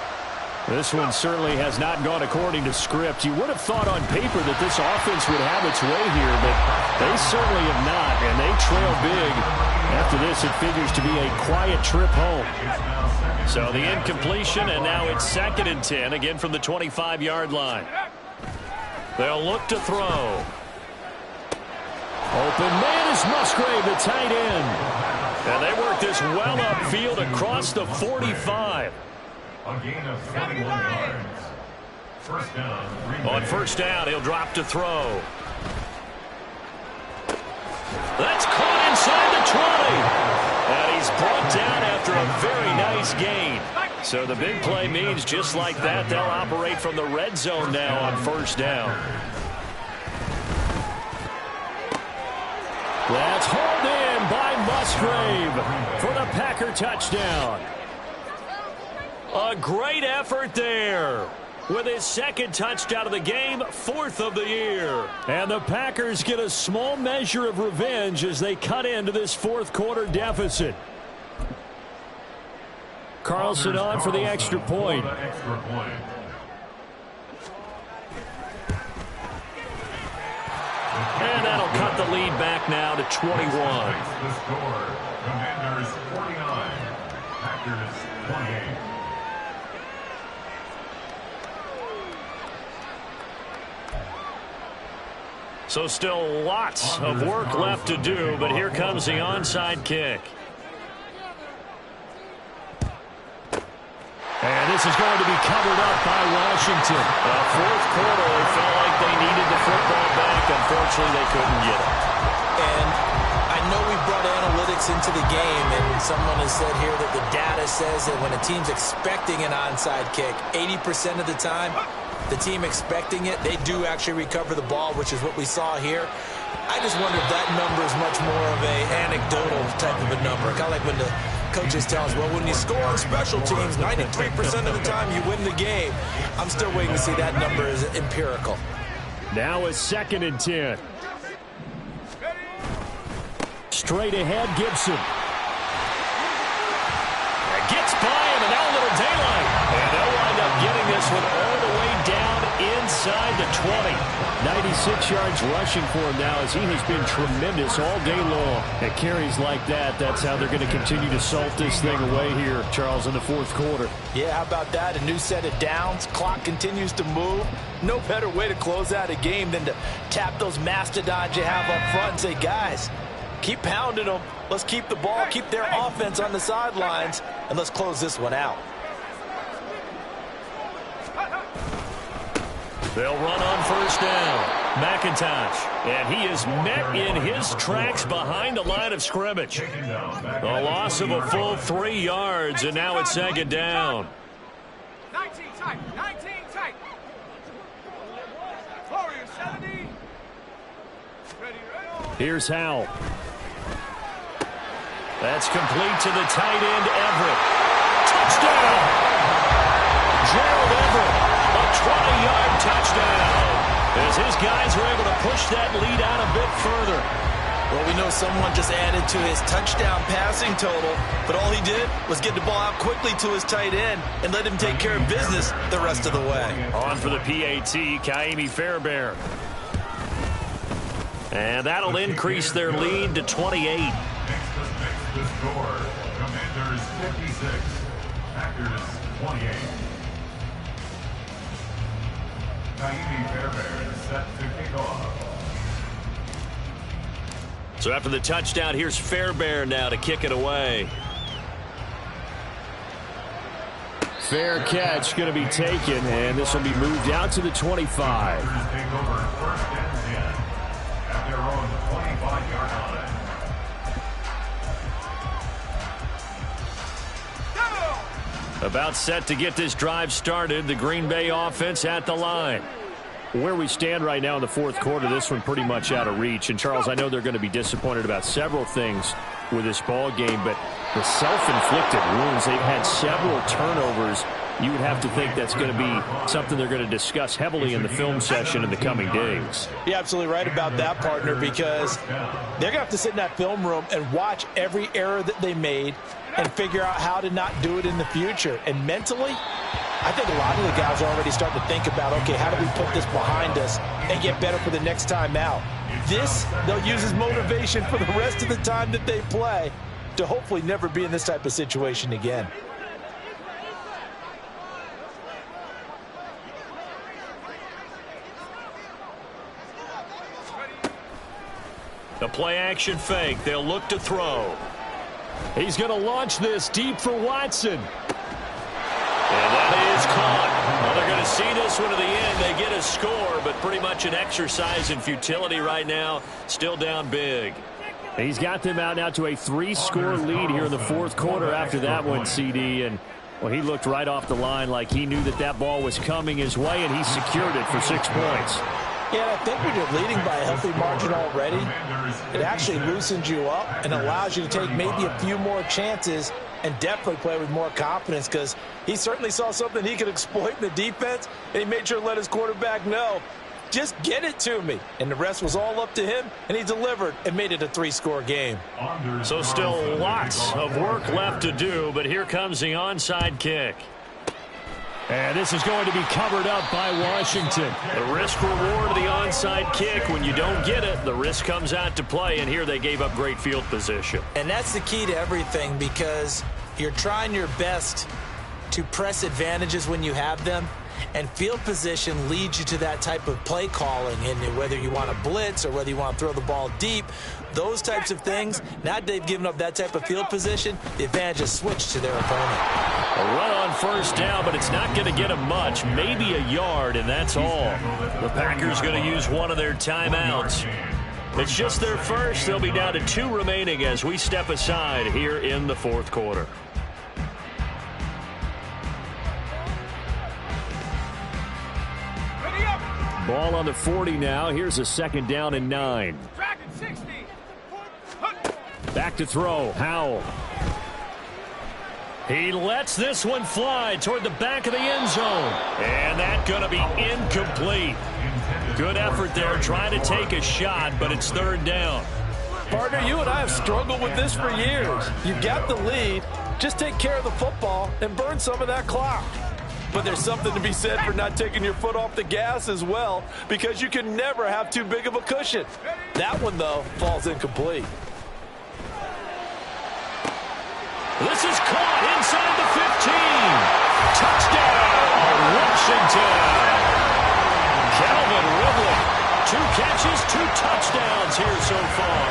This one certainly has not gone according to script. You would have thought on paper that this offense would have its way here, but they certainly have not, and they trail big. After this, it figures to be a quiet trip home. So the incompletion, and now it's 2nd and 10, again from the 25-yard line. They'll look to throw. Open man is Musgrave, the tight end. And they work this well upfield across the 45. A gain of 21 yards. First down. On first down, he'll drop to throw. That's caught inside the 20. And he's brought down after a very nice gain. So the big play means just like that, they'll operate from the red zone now on first down. That's hauled in by Musgrave for the Packer touchdown. A great effort there. With his 2nd touchdown of the game, 4th of the year. And the Packers get a small measure of revenge as they cut into this 4th quarter deficit. Carlson on for the extra point. And that'll cut the lead back now to 21. The score, Commanders 49, Packers 28. So still lots of work left to do, but here comes the onside kick. And this is going to be covered up by Washington. 4th quarter, they felt like they needed the football back. Unfortunately, they couldn't get it. And I know we brought analytics into the game, and someone has said here that the data says that when a team's expecting an onside kick, 80% of the time, the team expecting it, they do actually recover the ball, which is what we saw here. I just wonder if that number is much more of a anecdotal type of a number. Kind of like when the coaches tell us, well, when you score on special teams, 93% of the time you win the game. I'm still waiting to see that number is empirical. Now it's 2nd and 10. Straight ahead, Gibson. Gets by him, and now a little daylight. And they'll wind up getting this one all the way down inside the 20. 96 yards rushing for him now as he has been tremendous all day long. At carries like that, that's how they're going to continue to salt this thing away here, Charles, in the 4th quarter. Yeah, how about that? A new set of downs. Clock continues to move. No better way to close out a game than to tap those mastodons you have up front and say, guys, keep pounding them. Let's keep the ball, keep their offense on the sidelines, and let's close this one out. They'll run on first down. McIntosh. And he is met in his tracks behind the line of scrimmage. A loss of a full 3 yards, and now it's 2nd down. 19 tight. 19 tight. Warriors 70. Ready. Here's Howell. That's complete to the tight end, Everett. Touchdown! Gerald Everett. A 20-yard touchdown. As his guys were able to push that lead out a bit further. Well, we know someone just added to his touchdown passing total, but all he did was get the ball out quickly to his tight end and let him take care of business the rest of the way. On for the PAT, Ka'imi Fairbairn. And that'll increase their lead to 28. The score, Commanders 56, Packers 28. Ka'imi Fairbairn set to kick off. So after the touchdown, here's Fairbairn now to kick it away. Fair catch going to be taken, and this will be moved out to the 25. Take over first and 10 at their own 25-yard line. About set to get this drive started. The Green Bay offense at the line. Where we stand right now in the fourth quarter, this one pretty much out of reach. And, Charles, I know they're going to be disappointed about several things with this ball game, but the self-inflicted wounds, they've had several turnovers. You would have to think that's going to be something they're going to discuss heavily in the film session in the coming days. You're absolutely right about that, partner, because they're going to have to sit in that film room and watch every error that they made and figure out how to not do it in the future. And mentally, I think a lot of the guys are already starting to think about, okay, how do we put this behind us and get better for the next time out? This, they'll use as motivation for the rest of the time that they play to hopefully never be in this type of situation again. The play-action fake. They'll look to throw. He's going to launch this deep for Watson. And that is caught. Well, they're going to see this one to the end. They get a score, but pretty much an exercise in futility right now. Still down big. He's got them out now to a 3-score lead here in the fourth quarter after that one, CD. And, well, he looked right off the line like he knew that that ball was coming his way, and he secured it for 6 points. Yeah, I think when you're leading by a healthy margin already, it actually loosens you up and allows you to take maybe a few more chances and definitely play with more confidence, because he certainly saw something he could exploit in the defense, and he made sure to let his quarterback know, just get it to me. And the rest was all up to him, and he delivered and made it a 3-score game. So still lots of work left to do, but here comes the onside kick. And this is going to be covered up by Washington. The risk-reward of the onside kick. When you don't get it, the risk comes out to play, and here they gave up great field position. And that's the key to everything, because you're trying your best to press advantages when you have them, and field position leads you to that type of play calling. And whether you want to blitz or whether you want to throw the ball deep, those types of things, now that they've given up that type of field position, the advantage is switched to their opponent. A run on first down, but it's not going to get them much, maybe a yard, and that's all. The Packers going to use one of their timeouts. It's just their first. They'll be down to 2 remaining as we step aside here in the fourth quarter. Ball on the 40 now. Here's a 2nd down and 9. Back to throw. Howell. He lets this one fly toward the back of the end zone. And that's going to be incomplete. Good effort there trying to take a shot, but it's 3rd down. Partner, you and I have struggled with this for years. You've got the lead. Just take care of the football and burn some of that clock. But there's something to be said for not taking your foot off the gas as well, because you can never have too big of a cushion. That one, though, falls incomplete. This is caught inside the 15. Touchdown, Washington. Calvin Ridley. 2 catches, 2 touchdowns here so far.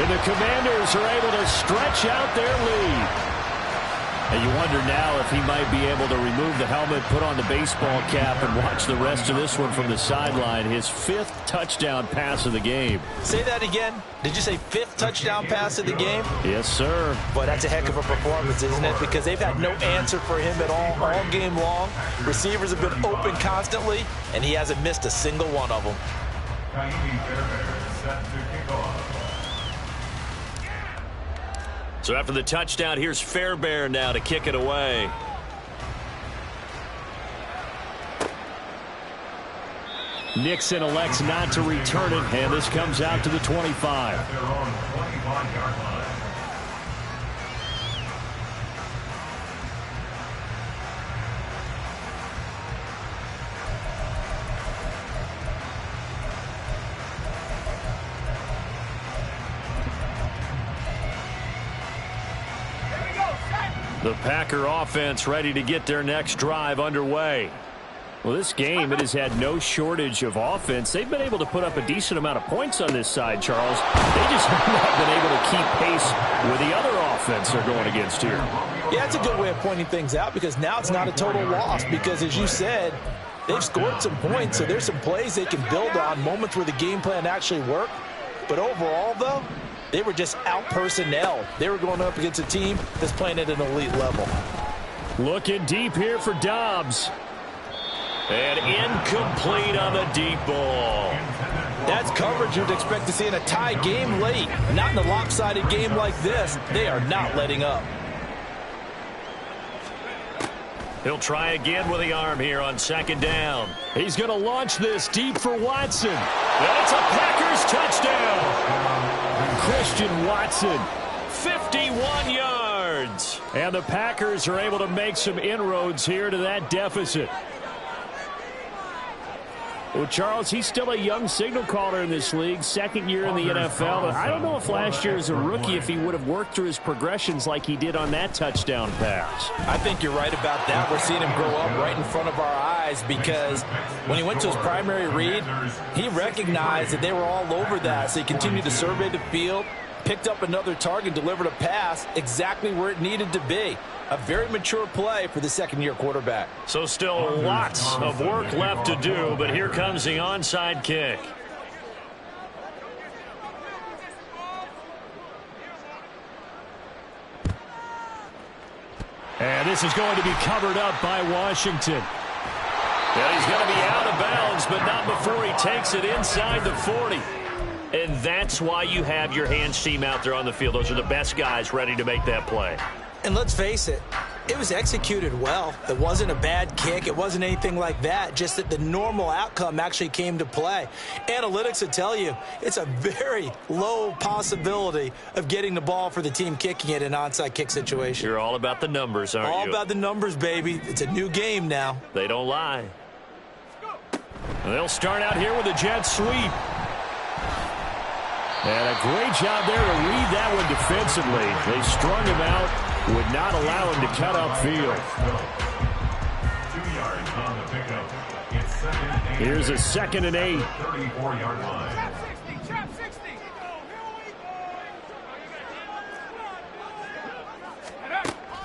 And the Commanders are able to stretch out their lead. And you wonder now if he might be able to remove the helmet, put on the baseball cap, and watch the rest of this one from the sideline. His 5th touchdown pass of the game. Say that again. Did you say 5th touchdown pass of the game? Yes, sir. Boy, that's a heck of a performance, isn't it? Because they've had no answer for him at all game long. Receivers have been open constantly, and he hasn't missed a single one of them. So after the touchdown, here's Fairbairn now to kick it away. Nixon elects not to return it, and this comes out to the 25. The Packer offense ready to get their next drive underway. Well, this game, it has had no shortage of offense. They've been able to put up a decent amount of points on this side, Charles. They just have not been able to keep pace with the other offense they're going against here. Yeah, it's a good way of pointing things out, because now it's not a total loss, because as you said, they've scored some points, so there's some plays they can build on, moments where the game plan actually worked. But overall, though, they were just out-personnel. They were going up against a team that's playing at an elite level. Looking deep here for Dobbs. And incomplete on the deep ball. That's coverage you'd expect to see in a tie game late. Not in a lopsided game like this. They are not letting up. He'll try again with the arm here on second down. He's going to launch this deep for Watson. And it's a Packers touchdown. Christian Watson, 51 yards. And the Packers are able to make some inroads here to that deficit. Well, Charles, he's still a young signal caller in this league, second year in the NFL. But I don't know if last year as a rookie if he would have worked through his progressions like he did on that touchdown pass. I think you're right about that. We're seeing him grow up right in front of our eyes because when he went to his primary read, he recognized that they were all over that. So he continued to survey the field, picked up another target, delivered a pass exactly where it needed to be. A very mature play for the second-year quarterback. So still lots of work left to do, but here comes the onside kick. And this is going to be covered up by Washington. And he's going to be out of bounds, but not before he takes it inside the 40. And that's why you have your hands team out there on the field. Those are the best guys ready to make that play. And let's face it, it was executed well. It wasn't a bad kick. It wasn't anything like that, just that the normal outcome actually came to play. Analytics will tell you it's a very low possibility of getting the ball for the team kicking it in an onside kick situation. You're all about the numbers, aren't you? All about the numbers, baby. It's a new game now. They don't lie. And they'll start out here with a jet sweep. And a great job there to read that one defensively. They strung him out, would not allow him to cut upfield. 2 yards on the pickup. It's second and 8. Here's a 2nd and 8. 34-yard line. Trap 60.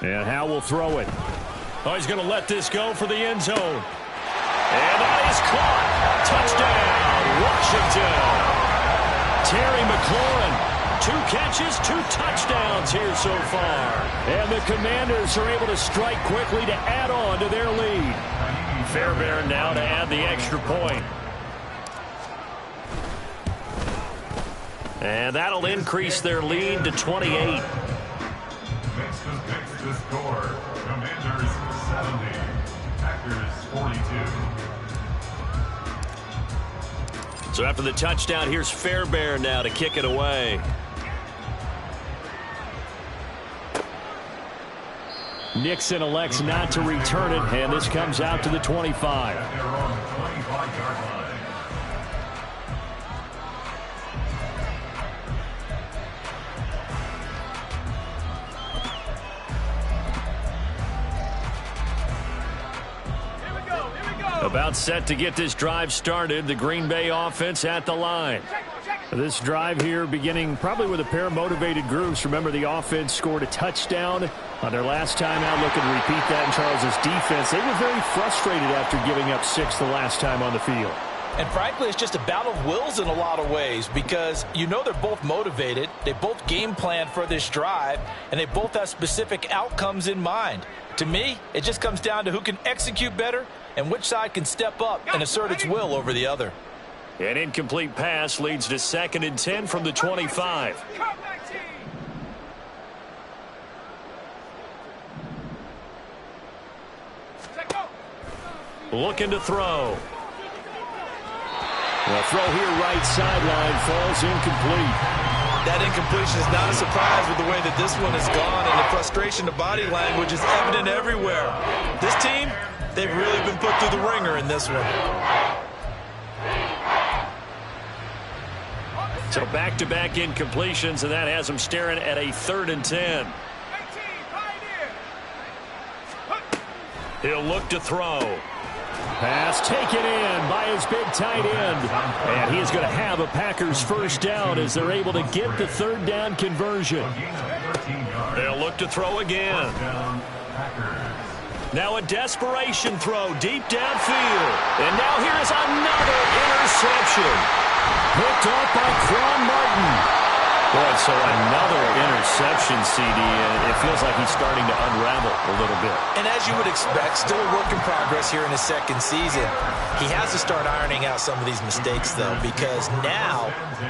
And Howe will throw it. Oh, he's going to let this go for the end zone. And that is caught. Touchdown, Washington. Terry McLaurin, 2 catches, 2 touchdowns here so far. And the Commanders are able to strike quickly to add on to their lead. Fairbairn now to add the extra point. And that'll increase their lead to 28. Next to score, Commanders 70, Packers 42. So after the touchdown, here's Fairbairn now to kick it away. Nixon elects not to return it, and this comes out to the 25. At their own 25-yard line. About set to get this drive started. The Green Bay offense at the line. This drive here beginning probably with a pair of motivated groups. Remember, the offense scored a touchdown on their last time out. Looking to repeat that in Charles's defense. They were very frustrated after giving up 6 the last time on the field. And frankly, it's just a battle of wills in a lot of ways because you know they're both motivated. They both game plan for this drive, and they both have specific outcomes in mind. To me, it just comes down to who can execute better and which side can step up and assert its will over the other. An incomplete pass leads to 2nd and 10 from the 25. Looking to throw. The throw here right sideline falls incomplete. That incompletion is not a surprise with the way that this one has gone, and the frustration, the body language is evident everywhere. This team, they've really been put through the ringer in this one. So back-to-back incompletions, and that has them staring at a 3rd and 10. He'll look to throw. Pass taken in by his big tight end. And he is going to have a Packers first down as they're able to get the 3rd down conversion. They'll look to throw again. Now a desperation throw deep downfield. And now here is another interception. Picked off by Quan Martin. Boy, so another interception, CD, and it feels like he's starting to unravel a little bit. And as you would expect, still a work in progress here in his second season. He has to start ironing out some of these mistakes, though, because now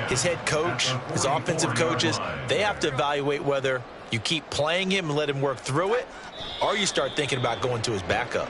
his head coach, his offensive coaches, they have to evaluate whether you keep playing him and let him work through it, or you start thinking about going to his backup.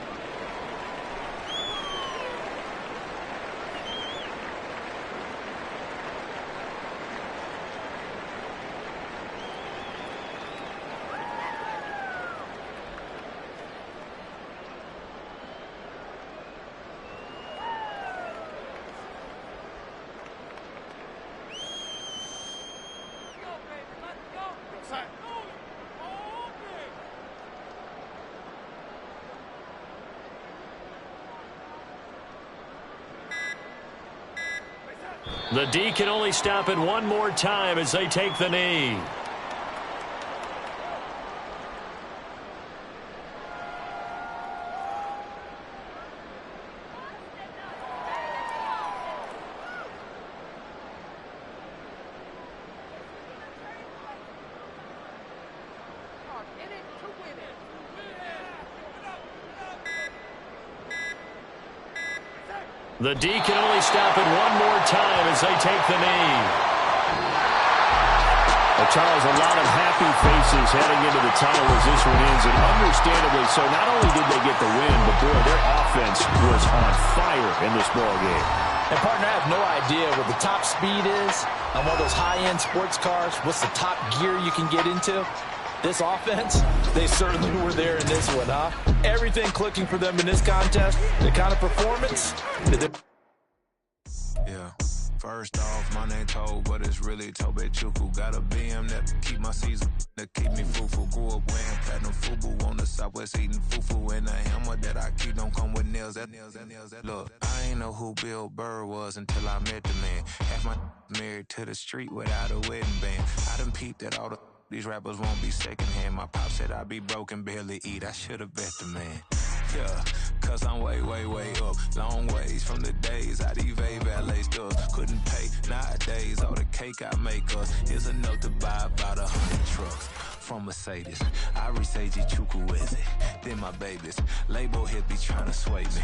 The D can only stop it one more time as they take the knee. The D can only stop it one more time as they take the knee. Well, Charles, a lot of happy faces heading into the tunnel as this one ends, and understandably so. Not only did they get the win, but, boy, their offense was on fire in this ballgame. And, partner, I have no idea what the top speed is on one of those high-end sports cars. What's the top gear you can get into? This offense, they certainly were there in this one, huh? Everything clicking for them in this contest, the kind of performance. Yeah. First off, my name Tobe, but it's really Tobe Chuku. Got a BM that keep my season, that keep me fufu. Grew up wearing platinum fubu on the Southwest eating fufu. And the hammer that I keep don't come with nails. Look, I ain't know who Bill Burr was until I met the man. Half my married to the street without a wedding band. I done peeped at all these rappers won't be secondhand. My pop said I'd be broke and barely eat. I should have bet the man. Yeah, cause I'm way, way, way up. Long ways from the days I evade valet stores. Couldn't pay nowadays. All the cake I make us is enough to buy about 100 trucks. From Mercedes, I resage Chukwueze. Then my babies, label hit be trying to sway me,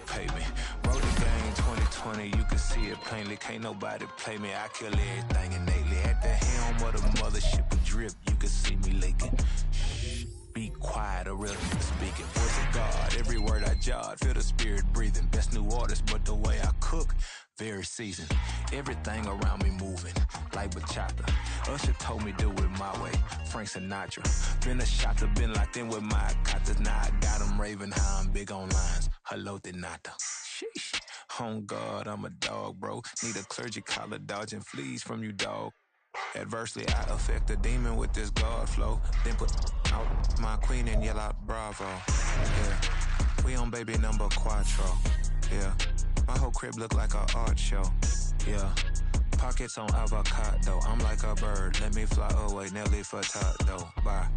pay me. Wrote the game 2020, you can see it plainly. Can't nobody play me, I kill everything innately. At the helm of the mothership and drip, you can see me leaking. Shh, be quiet, a real nigga speaking. Voice of God, every word I jot, feel the spirit breathing. Best new artist, but the way I cook, very seasoned. Everything around me moving, like bachata. Usher told me do it my way, Frank Sinatra. Been a shotter, been locked in with my katas. Now I got them raving how I'm big on lines. Hello, Denata. Sheesh. On God, I'm a dog, bro. Need a clergy collar, dodging fleas from you, dog. Adversely, I affect the demon with this God flow. Then put out my queen and yell out bravo. Yeah, we on baby number quattro. Yeah, my whole crib look like a art show. Yeah, pockets on avocado. I'm like a bird, let me fly away, Nelly Furtado. Bye.